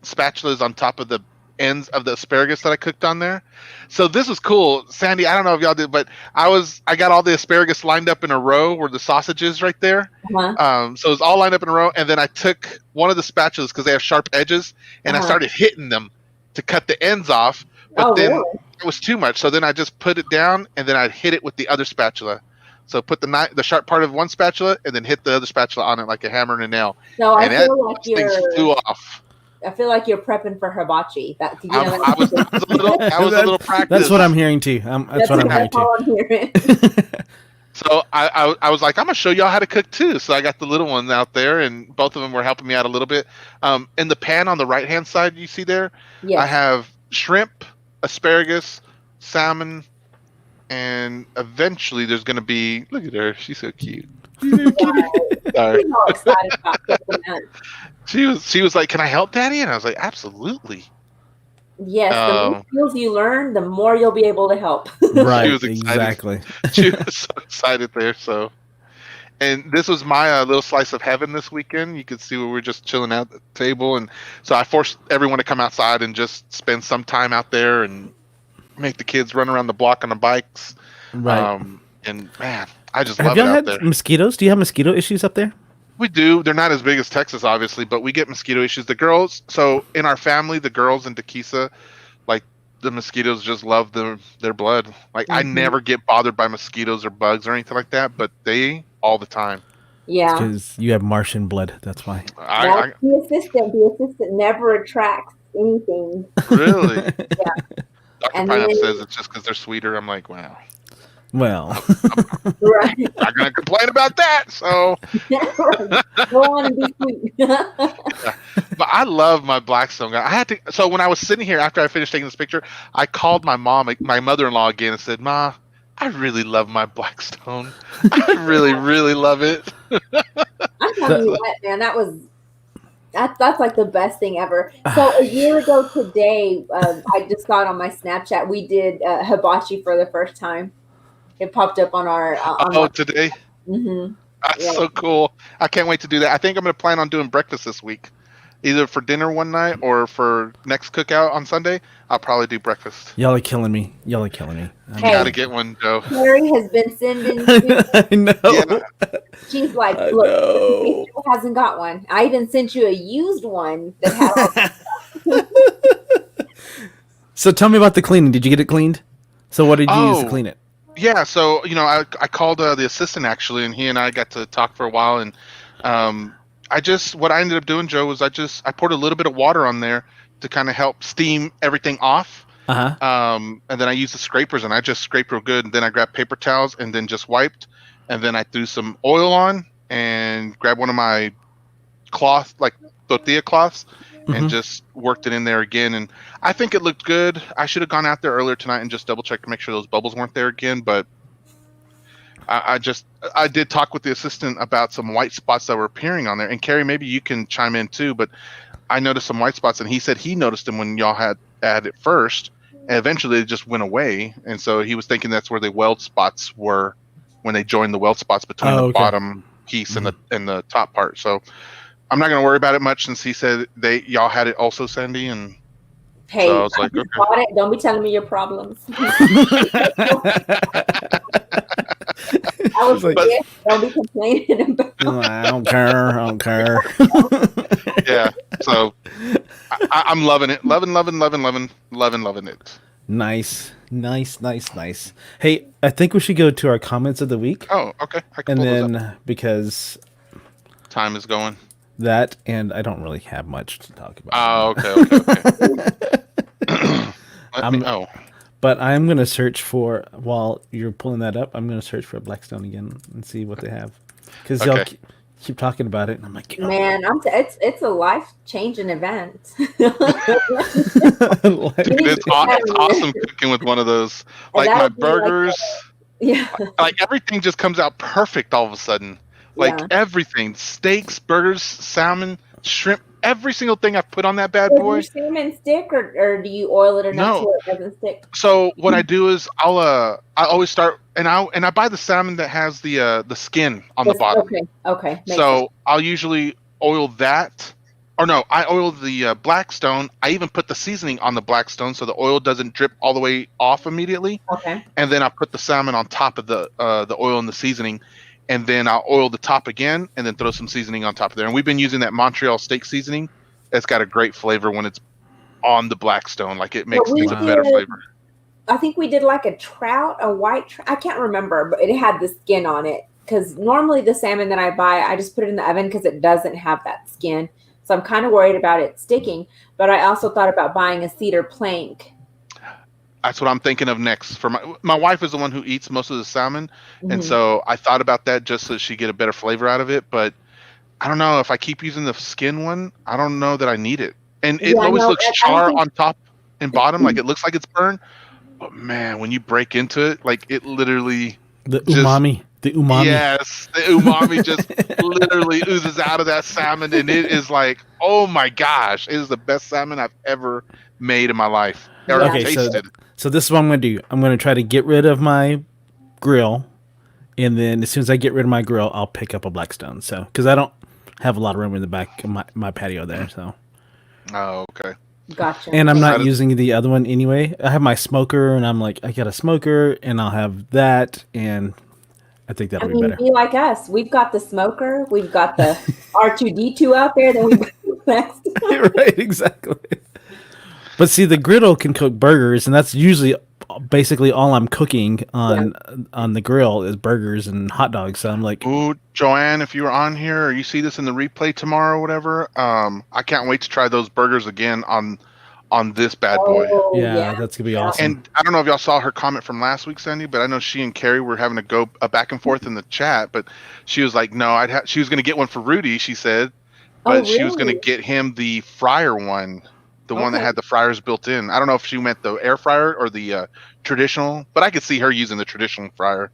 spatulas on top of the ends of the asparagus that I cooked on there. So this was cool, Sandy. I don't know if y'all did, but I got all the asparagus lined up in a row where the sausage is right there. So it's all lined up in a row, and then I took one of the spatulas because they have sharp edges, and I started hitting them to cut the ends off. But then it was too much, so then I just put it down, and then I hit it with the other spatula. So put the sharp part of one spatula, and then hit the other spatula on it like a hammer and a nail. So and I feel like things flew off. I feel like you're prepping for hibachi. I was a little practiced. That's what I'm hearing too. That's what I'm hearing too. So I was like, I'm gonna show y'all how to cook too. So I got the little ones out there, and both of them were helping me out a little bit. In the pan on the right hand side, you see there, I have shrimp, asparagus, salmon, and eventually there's gonna be. Look at her, she's so cute. Sorry. Excited about that. She was like, "Can I help, Daddy?" And I was like, "Absolutely." Yes, the more skills you learn, the more you'll be able to help. Right, She was excited. exactly. She was so excited there. So, and this was my little slice of heaven this weekend. You could see we were just chilling out at the table, and so I forced everyone to come outside and just spend some time out there and make the kids run around the block on the bikes. Right. And man, I just Have love y'all it out had there. mosquitoes? Do you have mosquito issues up there? We do. They're not as big as Texas, obviously, but we get mosquito issues. The girls, so in our family, the girls in Tequisa, like the mosquitoes just love their blood. Like I never get bothered by mosquitoes or bugs or anything like that, but they all the time. Yeah. Because you have Martian blood. That's why. The assistant never attracts anything. Really? Yeah. Dr. Pineapple says it's just because they're sweeter. I'm like, wow. Well, right. Not gonna complain about that. So go on and be sweet. But I love my Blackstone guy. I had to. So when I was sitting here after I finished taking this picture, I called my mom, my mother-in-law, again and said, "Ma, I really love my Blackstone. I really, really love it." I'm telling you what, man, that's like the best thing ever. So a year ago today, I just got on my Snapchat. We did hibachi for the first time. It popped up on our. Today? Mm-hmm. That's so cool. I can't wait to do that. I think I'm going to plan on doing breakfast this week. Either for dinner one night or for next cookout on Sunday. I'll probably do breakfast. y'all are killing me. Hey, gotta get one, Joe. Carrie has been sending you. I know. Yeah. She's like, look, Joe hasn't got one. I even sent you a used one that had. So tell me about the cleaning. Did you get it cleaned? So what did you use to clean it? Yeah, so I called the assistant actually, and he and I got to talk for a while, and what I ended up doing, Joe, was I poured a little bit of water on there to kind of help steam everything off. And then I used the scrapers, and I just scraped real good, and then I grabbed paper towels and then just wiped, and then I threw some oil on and grabbed one of my cloth, like tortilla cloths, and just worked it in there again. And I think it looked good. I should have gone out there earlier tonight and just double checked to make sure those bubbles weren't there again. But I did talk with the assistant about some white spots that were appearing on there. And Carrie, maybe you can chime in too, but I noticed some white spots, and he said he noticed them when y'all had it first, and eventually they just went away. And so he was thinking that's where the weld spots were when they joined the weld spots between the bottom piece and the top part. So I'm not going to worry about it much since he said y'all had it also, Sandy. And hey, so I was like, okay. Don't be telling me your problems. I was like, don't be complaining about. I don't care. Yeah. So I'm loving it. Loving it. Nice. Hey, I think we should go to our comments of the week. Oh, okay. And then because time is going. That, and I don't really have much to talk about. Oh, okay. But I'm going to search for, while you're pulling that up, I'm going to search for Blackstone again and see what they have. Because y'all keep talking about it, and I'm like, man, it's a life-changing event. Dude, it's awesome cooking with one of those. Like my burgers, like everything just comes out perfect all of a sudden. Like everything, steaks, burgers, salmon, shrimp, every single thing I've put on that bad Does boy. your salmon stick, or do you oil it enough No. so it doesn't stick? So what I do is I always start and I buy the salmon that has the skin on the bottom. Okay. Makes So sense. I'll usually oil that, or no, I oil the Blackstone. I even put the seasoning on the Blackstone so the oil doesn't drip all the way off immediately. Okay. And then I put the salmon on top of the oil and the seasoning, and then I'll oil the top again, and then throw some seasoning on top of there. And we've been using that Montreal steak seasoning. It's got a great flavor when it's on the Blackstone. Like it makes things a better flavor. I think we did like a white trout. I can't remember, but it had the skin on it. Because normally the salmon that I buy, I just put it in the oven because it doesn't have that skin. So I'm kind of worried about it sticking. But I also thought about buying a cedar plank. That's what I'm thinking of next. For my wife is the one who eats most of the salmon, and so I thought about that just so she get a better flavor out of it. But I don't know if I keep using the skin one. I don't know that I need it, and it always looks char on top and bottom, like it looks like it's burned. But man, when you break into it, like it literally the umami. Yes, the umami just literally oozes out of that salmon, and it is like, oh my gosh, it is the best salmon I've ever made in my life. Okay, so this is what I'm going to do. I'm going to try to get rid of my grill, and then as soon as I get rid of my grill, I'll pick up a Blackstone. So, because I don't have a lot of room in the back of my patio there. So. Oh, okay. Gotcha. And I'm not using the other one anyway. I have my smoker, and I'm like, I got a smoker, and I'll have that, and I think that'll be better. Be like us. We've got the smoker. We've got the R2D2 out there. Then we've got the Blackstone. Right, exactly. But see, the griddle can cook burgers, and that's usually basically all I'm cooking on the grill is burgers and hot dogs. So I'm like, ooh, Joanne, if you were on here or you see this in the replay tomorrow or whatever, I can't wait to try those burgers again on this bad boy. Yeah, that's gonna be awesome. And I don't know if y'all saw her comment from last week, Sandy, but I know she and Carrie were having to go back and forth in the chat. But she was like, no, she was gonna get one for Rudy, she said, but she was gonna get him the fryer one. The one that had the fryers built in. I don't know if she meant the air fryer or the traditional, but I could see her using the traditional fryer.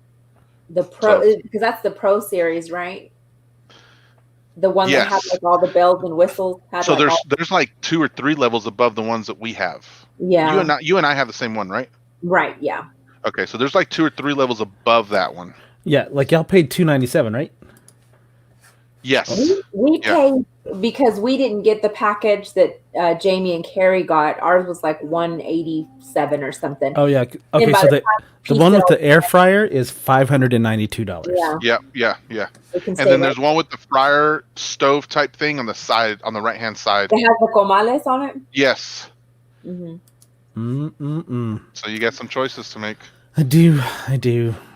The pro, because that's the Pro Series, right? The one that has like all the bells and whistles. So there's like 2 or 3 levels above the ones that we have. Yeah. You and I have the same one, right? Right. Yeah. Okay, so there's like 2 or 3 levels above that one. Yeah, like y'all paid $297, right? Yes. We paid because we didn't get the package that Jamie and Carrie got. Ours was like $187 or something. Oh yeah. Okay, so the one with the air fryer is $592. Yeah. And then there's one with the fryer stove type thing on the side, on the right hand side. It has the comales on it. Yes. Mm-hmm. So you got some choices to make. I do.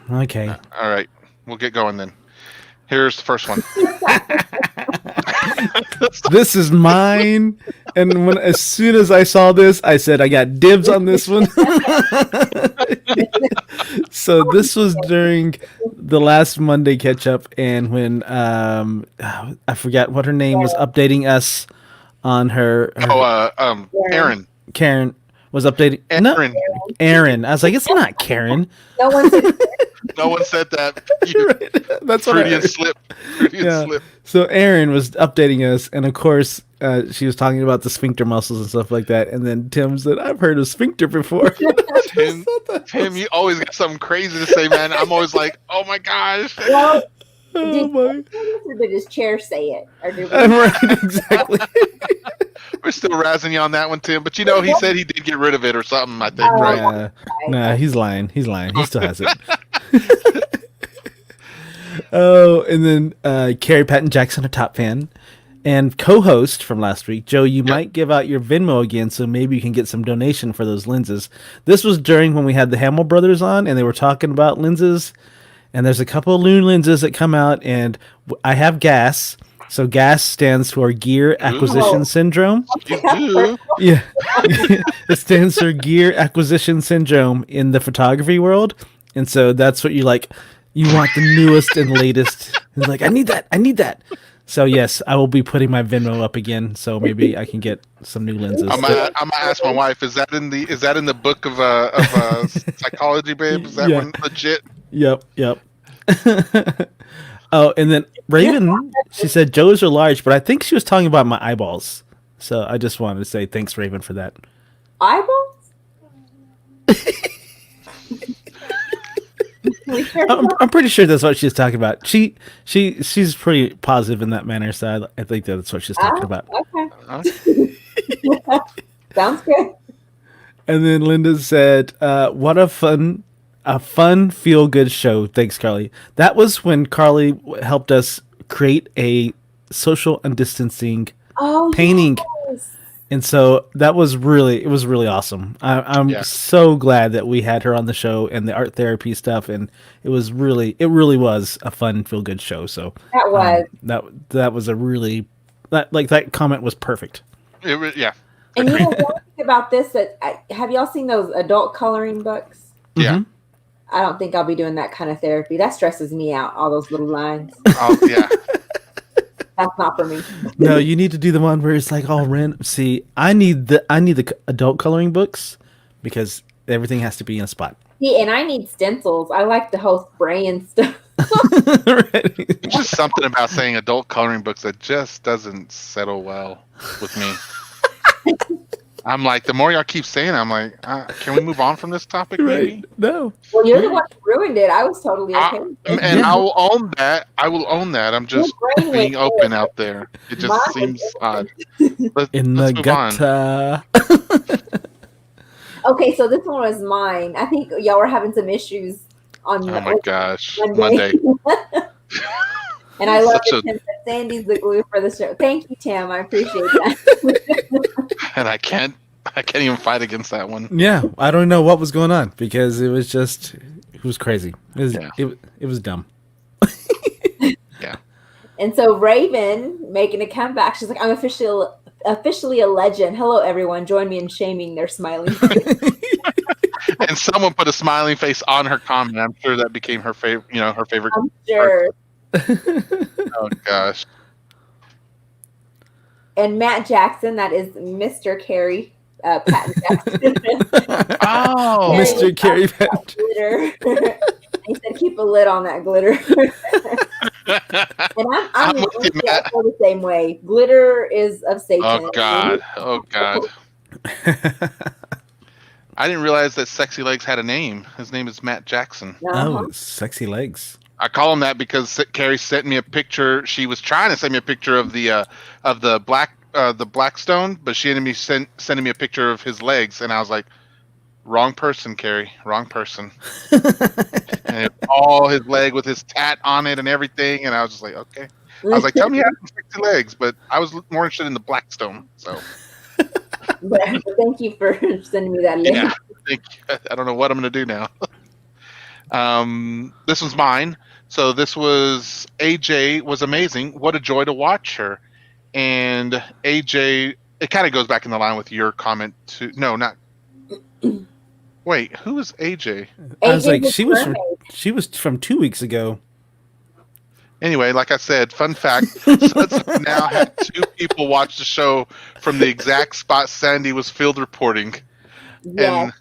Okay. All right, we'll get going then. Here's the first one. This is mine, and as soon as I saw this, I said I got dibs on this one. So this was during the last Monday Ketchup, and when I forgot what her name was updating us on her. Aaron. Karen was updating. Aaron. I was like, it's not Karen. No one said. No one said that. Right. That's what Freudian slip. So Aaron was updating us, and of course, she was talking about the sphincter muscles and stuff like that. And then Tim said, "I've heard of sphincter before." Tim, you always got something crazy to say, man. I'm always like, "Oh my gosh." Well, did his chair say it, or did we? Right, exactly. We're still razzing you on that one, Tim. But he said he did get rid of it or something. I think, right? Nah, he's lying. He still has it. Oh, and then Carrie Patton Jackson, a top fan, and co-host from last week, Joe. You might give out your Venmo again, so maybe you can get some donation for those lenses. This was during when we had the Hamill brothers on, and they were talking about lenses. And there's a couple of Loon lenses that come out, and I have GAS. So GAS stands for Gear Acquisition Syndrome. You do? Yeah. It stands for Gear Acquisition Syndrome in the photography world. And so that's what you like. You want the newest and latest. It's like, I need that. So yes, I will be putting my Venmo up again. So maybe I can get some new lenses. I'm gonna ask my wife. Is that in the book of psychology, babe? Is that one legit? Yep. Oh, and then Raven, she said Joe's are large, but I think she was talking about my eyeballs. So I just wanted to say thanks, Raven, for that. Eyeballs? I'm pretty sure that's what she's talking about. She's pretty positive in that manner, so I think that's what she's talking about. Okay. Sounds good. And then Linda said, "What a fun feel good show." Thanks, Carly. That was when Carly helped us create a social undistancing painting. Yes. And so it was really awesome. I'm so glad that we had her on the show and the art therapy stuff, and it really was a fun, feel good show. So That was that was a really that comment was perfect. Yeah. And you know one thing about this have y'all seen those adult coloring books? Yeah. Mhm. I don't think I'll be doing that kind of therapy. That stresses me out. All those little lines. Oh yeah. That's not for me. No, you need to do the one where it's like all random. See, I need the adult coloring books because everything has to be in a spot. Yeah, and I need stencils. I like the whole spraying stuff. Right. There's just something about saying adult coloring books that just doesn't settle well with me. I'm like, the more y'all keep saying it, I'm like, can we move on from this topic, maybe? Right. No. Well, you're the one who ruined it. I was totally okay with it. And Yeah. I will own that. I'm just brain went being open there. out there. It just Mine seems was odd. In the Let's move on. gutter. Okay, so this one was mine. I think y'all were having some issues on Oh my gosh. Monday. And I love Such it, Tim, that Sandy's the glue for the show. Thank you, Tim. I appreciate that. And I can't even fight against that one. Yeah, I don't know what was going on because it was crazy. It was dumb. Yeah. And so Raven making a comeback. She's like, I'm officially a legend. Hello, everyone. Join me in shaming their smiling face. And someone put a smiling face on her comment. I'm sure that became her favorite. Her favorite. I'm sure. Oh gosh. And Matt Jackson, that is Mr. Carey Patton Jackson. Oh, Mr. Carey Patton. Glitter. He said, keep a lid on that glitter. And I'm with you, I Matt. feel the same way. Glitter is of Satan. Oh God. I didn't realize that Sexy Legs had a name. His name is Matt Jackson. Uh-huh. Oh, sexy legs. I call him that because Carrie sent me a picture. She was trying to send me a picture of the Blackstone, but she ended up sending me a picture of his legs, and I was like, wrong person, Carrie, wrong person. And all his leg with his tat on it and everything, and I was just like, okay. I was like, tell me how to sexy legs, but I was more interested in the Blackstone. So But thank you for sending me that link. yeah, I don't know what I'm gonna do now. This was mine. So this was AJ was amazing. What a joy to watch her. And AJ, it kind of goes back in the line with your comment too. No, not. Wait, who is AJ? I was AJ like, the she was from 2 weeks ago. Anyway, like I said, fun fact: Suds now had 2 people watch the show from the exact spot Sandy was field reporting, Yes. and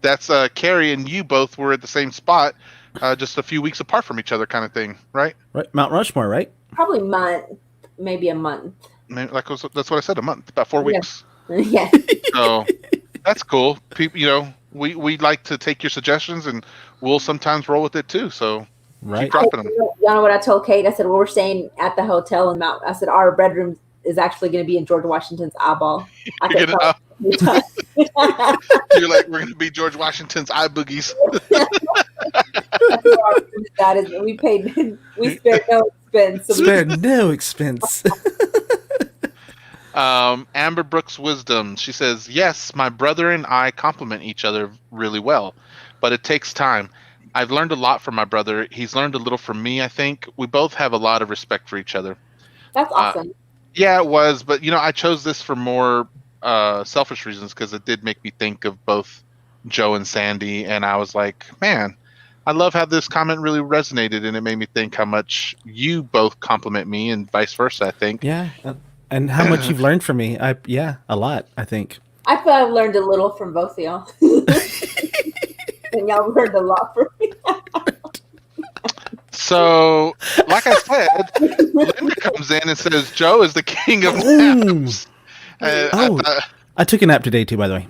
that's Carrie and you both were at the same spot, just a few weeks apart from each other, kind of thing, right? Right, Mount Rushmore, right? Probably maybe a month. Maybe, that's what I said, a month, about 4 weeks. Yes. So that's cool. People, we like to take your suggestions, and we'll sometimes roll with it too. So Right. keep dropping them. Y'all know what I told Kate? I said, well, we're staying at the hotel in Mount. I said, our bedroom is actually going to be in George Washington's eyeball. I You're could gonna- tell. You're like, we're going to be George Washington's eye boogies. That is, we spared no expense. So Spare no expense. Amber Brooks Wisdom. She says, yes, my brother and I complement each other really well, but it takes time. I've learned a lot from my brother. He's learned a little from me, I think. We both have a lot of respect for each other. that's awesome. Yeah, it was, but I chose this for more selfish reasons because it did make me think of both Joe and Sandy, and I was like, man, I love how this comment really resonated, and it made me think how much you both compliment me, and vice versa, I think. Yeah. And how much you've learned from me. A lot, I think. I feel I've learned a little from both of y'all. And y'all learned a lot from me. So, like I said, Linda comes in and says Joe is the king of Ooh. naps. Oh, I took a nap today too, by the way.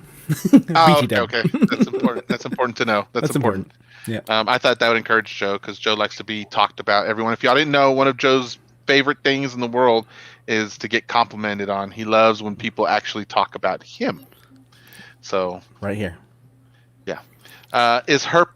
Oh, BT okay, time. okay. That's important. That's important to know. That's important. Yeah. I thought that would encourage Joe because Joe likes to be talked about. Everyone, if y'all didn't know, one of Joe's favorite things in the world is to get complimented on. He loves when people actually talk about him. So Right here. yeah, is herp?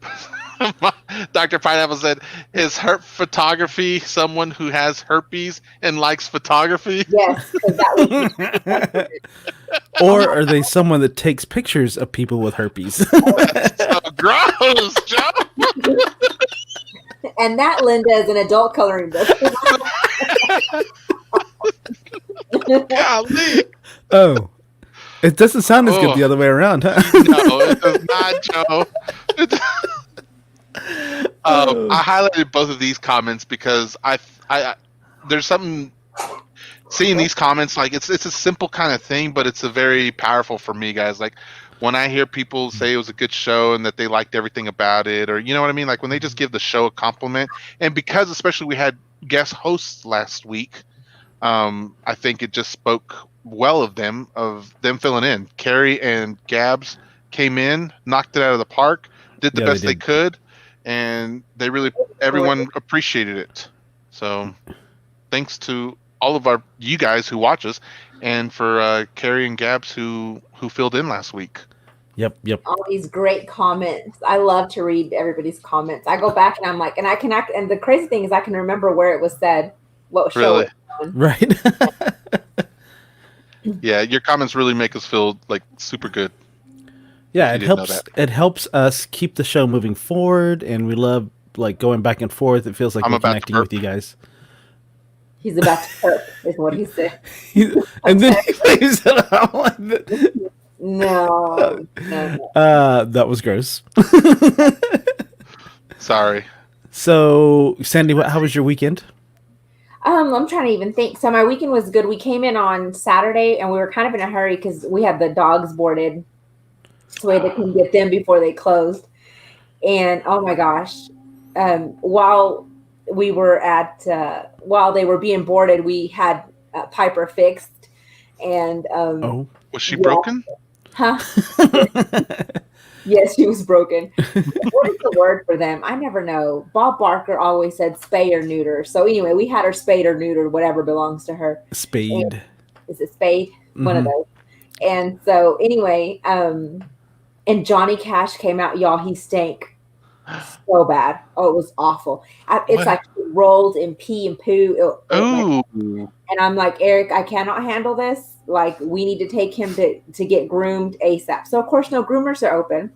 Dr. Pineapple said, "Is herp photography someone who has herpes and likes photography?" Yes, 'cause that would be Or are they someone that takes pictures of people with herpes? That's so gross, Joe. and that, Linda, is an adult coloring book. Golly. Oh, it doesn't sound as good the other way around, huh? No, it does not, Joe. I highlighted both of these comments because I there's something seeing these comments, like it's a simple kind of thing, but it's a very powerful for me, guys. Like when I hear people say it was a good show and that they liked everything about it, or you know what I mean, like when they just give the show a compliment, and because especially we had guest hosts last week, I think it just spoke well of them filling in. Carrie and Gabs came in, knocked it out of the park, did the best they could, and they really everyone appreciated it. So thanks to all of you guys who watch us, and for Carrie and Gabs who filled in last week. Yep. All these great comments. I love to read everybody's comments. I go back and I'm like, and I can act. And the crazy thing is, I can remember where it was said, what show Really? it was on. Right. Yeah, your comments really make us feel like super good. Yeah, If it you didn't know helps. that. It helps us keep the show moving forward, and we love like going back and forth. It feels like I'm we're about to connecting with burp. you guys. He's about to perp, is what he said. And then he plays it out like that. No. That was gross. Sorry. So, Sandy, how was your weekend? I'm trying to even think. So my weekend was good. We came in on Saturday and we were kind of in a hurry because we had the dogs boarded, so we had to come get them before they closed. And oh my gosh, while we were while they were being boarded, we had Piper fixed, and Was she broken? Huh? Yes, she was broken. What is the word for them? I never know. Bob Barker always said spay or neuter. So anyway, we had her spayed or neutered, whatever belongs to her. Spade. And, is it spade? One of those. And so anyway, and Johnny Cash came out, y'all. He stank so bad. Oh, it was awful. It's like rolled in pee and poo. Ooh. And I'm like, Eric, I cannot handle this. Like, we need to take him to get groomed ASAP. So, of course, no groomers are open.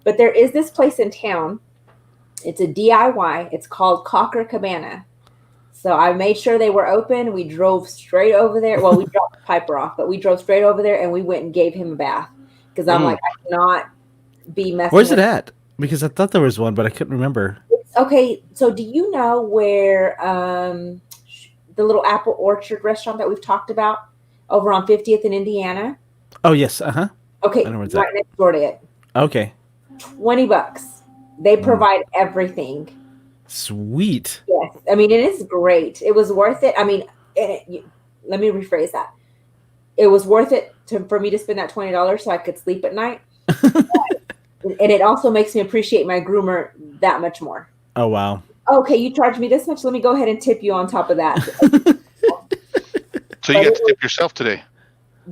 But there is this place in town. It's a DIY. It's called Cocker Cabana. So I made sure they were open. We drove straight over there. Well, we dropped Piper off, but we drove straight over there and we went and gave him a bath. Because I'm like, I cannot be messing Where's with it at? Because I thought there was one, but I couldn't remember. Okay, so do you know where the little apple orchard restaurant that we've talked about over on 50th in Indiana? Oh, yes. Okay, I know where it's right next door to it. Okay. $20. They provide everything. Sweet. Yes, I mean, it is great. It was worth it. I mean, let me rephrase that. It was worth it for me to spend that $20 so I could sleep at night. And it also makes me appreciate my groomer that much more. Oh, wow. Okay, you charge me this much. Let me go ahead and tip you on top of that. So you got to tip yourself today.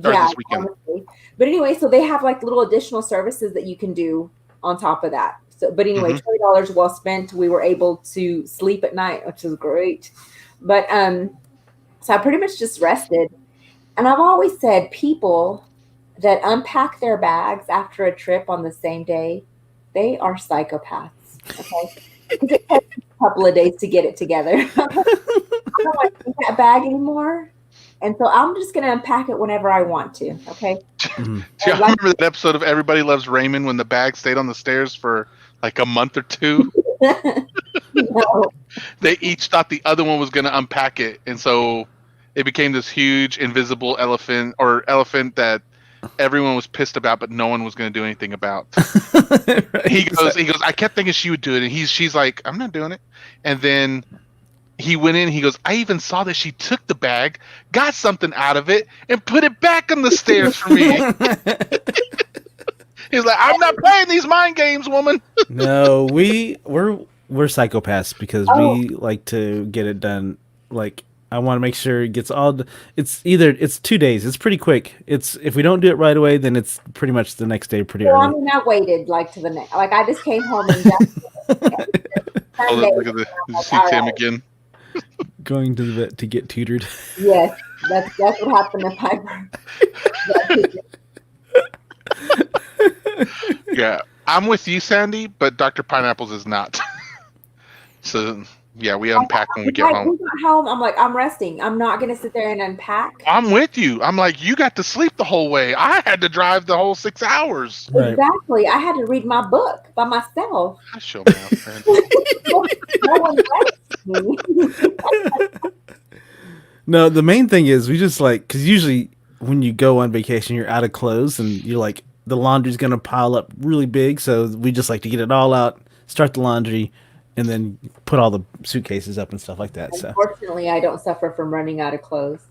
Or Yeah, this weekend. honestly. But anyway, so they have like little additional services that you can do on top of that. So, but anyway, $20 well spent. We were able to sleep at night, which is great. But so I pretty much just rested. And I've always said people that unpack their bags after a trip on the same day, they are psychopaths. Okay, because it takes a couple of days to get it together. I don't want to do that bag anymore. And so I'm just going to unpack it whenever I want to. Okay. Do you remember that episode of Everybody Loves Raymond when the bag stayed on the stairs for like a month or two? No. They each thought the other one was going to unpack it. And so it became this huge invisible elephant that everyone was pissed about, but no one was going to do anything about. Right. He goes, I kept thinking she would do it. And she's like, I'm not doing it. And then he went in. He goes, I even saw that she took the bag, got something out of it, and put it back on the stairs for me. He's like, I'm not playing these mind games, woman. No, we're psychopaths because Oh. we like to get it done. Like, I want to make sure it gets all. It's 2 days. It's pretty quick. It's if we don't do it right away, then it's pretty much the next day, pretty Well, I early. mean, I waited like to the next. Like I just came home and Oh, look at the. Did you see Tim again? Going to the vet to get tutored. Yes, that's what happened to Piper. Yeah, I'm with you, Sandy, but Dr. Pineapples is not. So yeah, we unpack when we get home. We got home. I'm like, I'm resting. I'm not gonna sit there and unpack. I'm with you. I'm like, you got to sleep the whole way. I had to drive the whole 6 hours. Right. Exactly. I had to read my book by myself. I show me out, friend. No one left me. No, the main thing is we just like because usually when you go on vacation, you're out of clothes and you're like the laundry's gonna pile up really big. So we just like to get it all out, start the laundry, and then put all the suitcases up and stuff like that. So Unfortunately, I don't suffer from running out of clothes.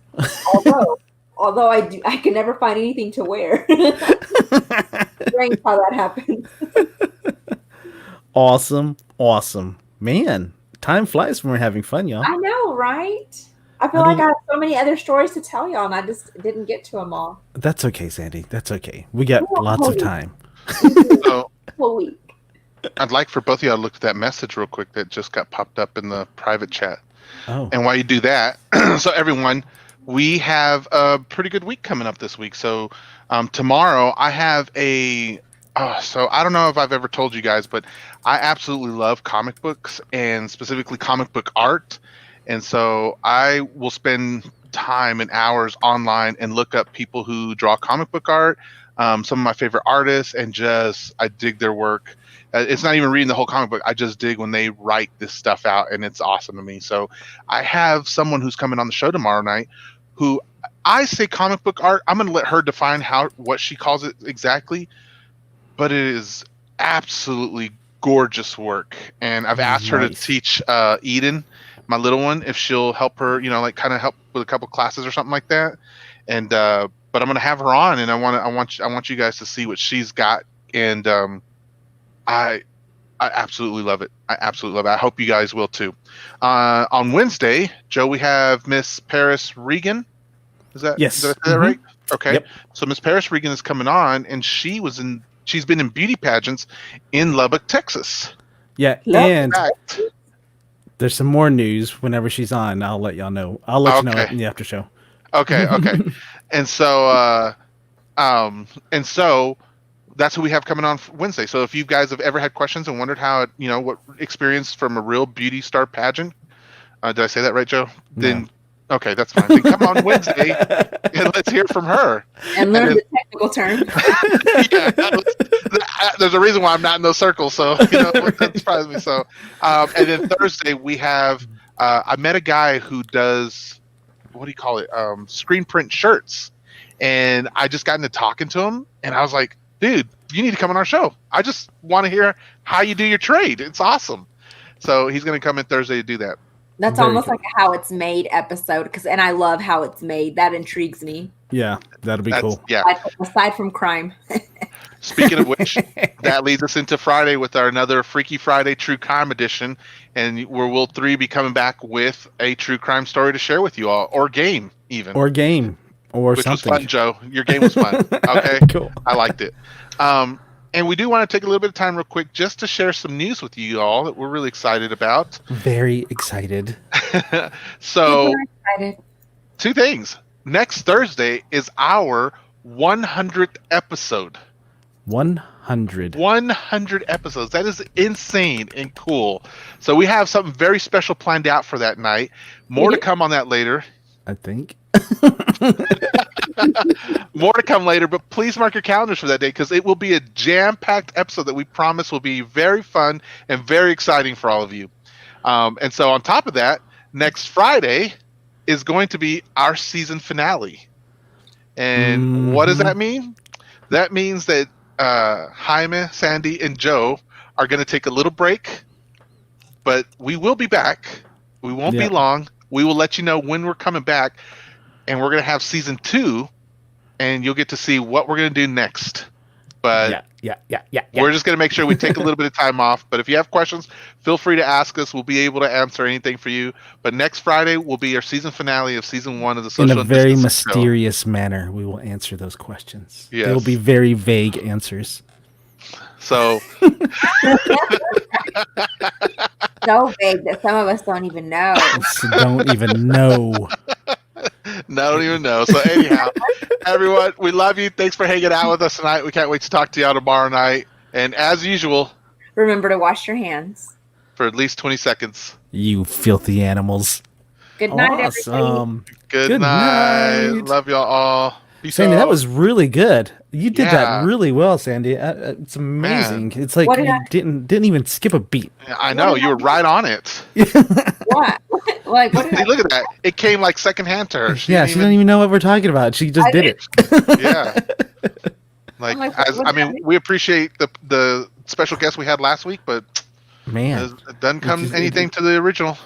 Although I can never find anything to wear. Strange how that happens. awesome, man. Time flies when we're having fun, y'all. I know, right? I feel like I have so many other stories to tell y'all, and I just didn't get to them all. That's okay, Sandy. That's okay. We got lots of time. So Whole week. I'd like for both of y'all to look at that message real quick that just got popped up in the private chat. Oh, And while you do that, so everyone, we have a pretty good week coming up this week. So tomorrow I have so I don't know if I've ever told you guys, but I absolutely love comic books and specifically comic book art. And so I will spend time and hours online and look up people who draw comic book art, some of my favorite artists, and I dig their work. It's not even reading the whole comic book. I just dig when they write this stuff out, and it's awesome to me. So I have someone who's coming on the show tomorrow night who I say comic book art. I'm going to let her define what she calls it exactly, but it is absolutely gorgeous work. And I've asked her to teach Eden, my little one, if she'll help her, like kind of help with a couple classes or something like that. And but I'm going to have her on, and I want you guys to see what she's got. And I absolutely love it. I absolutely love it. I hope you guys will too. On Wednesday, Joe, we have Miss Paris Regan. Yes. Is that right? Okay. Yep. So Miss Paris Regan is coming on, and she's been in beauty pageants in Lubbock, Texas. Yeah, and there's some more news whenever she's on. I'll let y'all know. I'll let you know in the after show. Okay. And so that's who we have coming on Wednesday. So if you guys have ever had questions and wondered how, what experience from a real beauty star pageant, did I say that right, Joe? Then, okay, that's fine. Then come on Wednesday and let's hear from her. And learn the technical term. There's a reason why I'm not in those circles. So, that surprised me. So, and then Thursday we have, I met a guy who does, what do you call it? Screen print shirts. And I just got into talking to him, and I was like, dude, you need to come on our show. I just want to hear how you do your trade. It's awesome. So he's going to come in Thursday to do that. That's Very almost cool. like a how it's made episode, and I love how it's made. That intrigues me. Yeah, that'll be cool. Yeah. Aside from crime. Speaking of which, that leads us into Friday with another Freaky Friday True Crime edition, and where we'll be coming back with a true crime story to share with you all, or game even. Or game. Or which something. was fun, Joe. Your game was fun. Okay, Cool. I liked it. And we do want to take a little bit of time real quick just to share some news with you all that we're really excited about. Very excited. So, Super excited. two things. Next Thursday is our 100th episode. 100. 100 episodes. That is insane and cool. So we have something very special planned out for that night. More to come on that later. I think. More to come later, but please mark your calendars for that day because it will be a jam-packed episode that we promise will be very fun and very exciting for all of you. And so on top of that, next Friday is going to be our season finale. And what does that mean? That means that Jaime, Sandy, and Joe are going to take a little break, but we will be back We won't be Yep. long. We will let you know when we're coming back, and we're going to have season 2, and you'll get to see what we're going to do next. But Yeah. we're just going to make sure we take a little bit of time off. But if you have questions, feel free to ask us. We'll be able to answer anything for you. But next Friday will be our season finale of season 1 of the In Social a very Undistancing Show. mysterious manner, we will answer those questions. Yes. They will be very vague answers. So So vague that some of us don't even know. So don't even know. don't even know. So anyhow, everyone, we love you. Thanks for hanging out with us tonight. We can't wait to talk to y'all tomorrow night. And as usual, Remember to wash your hands. for at least 20 seconds. You filthy animals. Good night, everybody. Awesome. Good night. Love y'all all. Peace Sandy, out. that was really good. You did Yeah. that really well, Sandy. It's amazing. It's like What did you I- didn't even skip a beat. I know, you were right on it. What? Like, what did See, I look at that. It came like secondhand to her. She didn't even know what we're talking about. She just did it. Yeah. Like, I'm like, as what I did I mean, do? we appreciate the special guest we had last week, but Man. it doesn't come It just- anything to the original.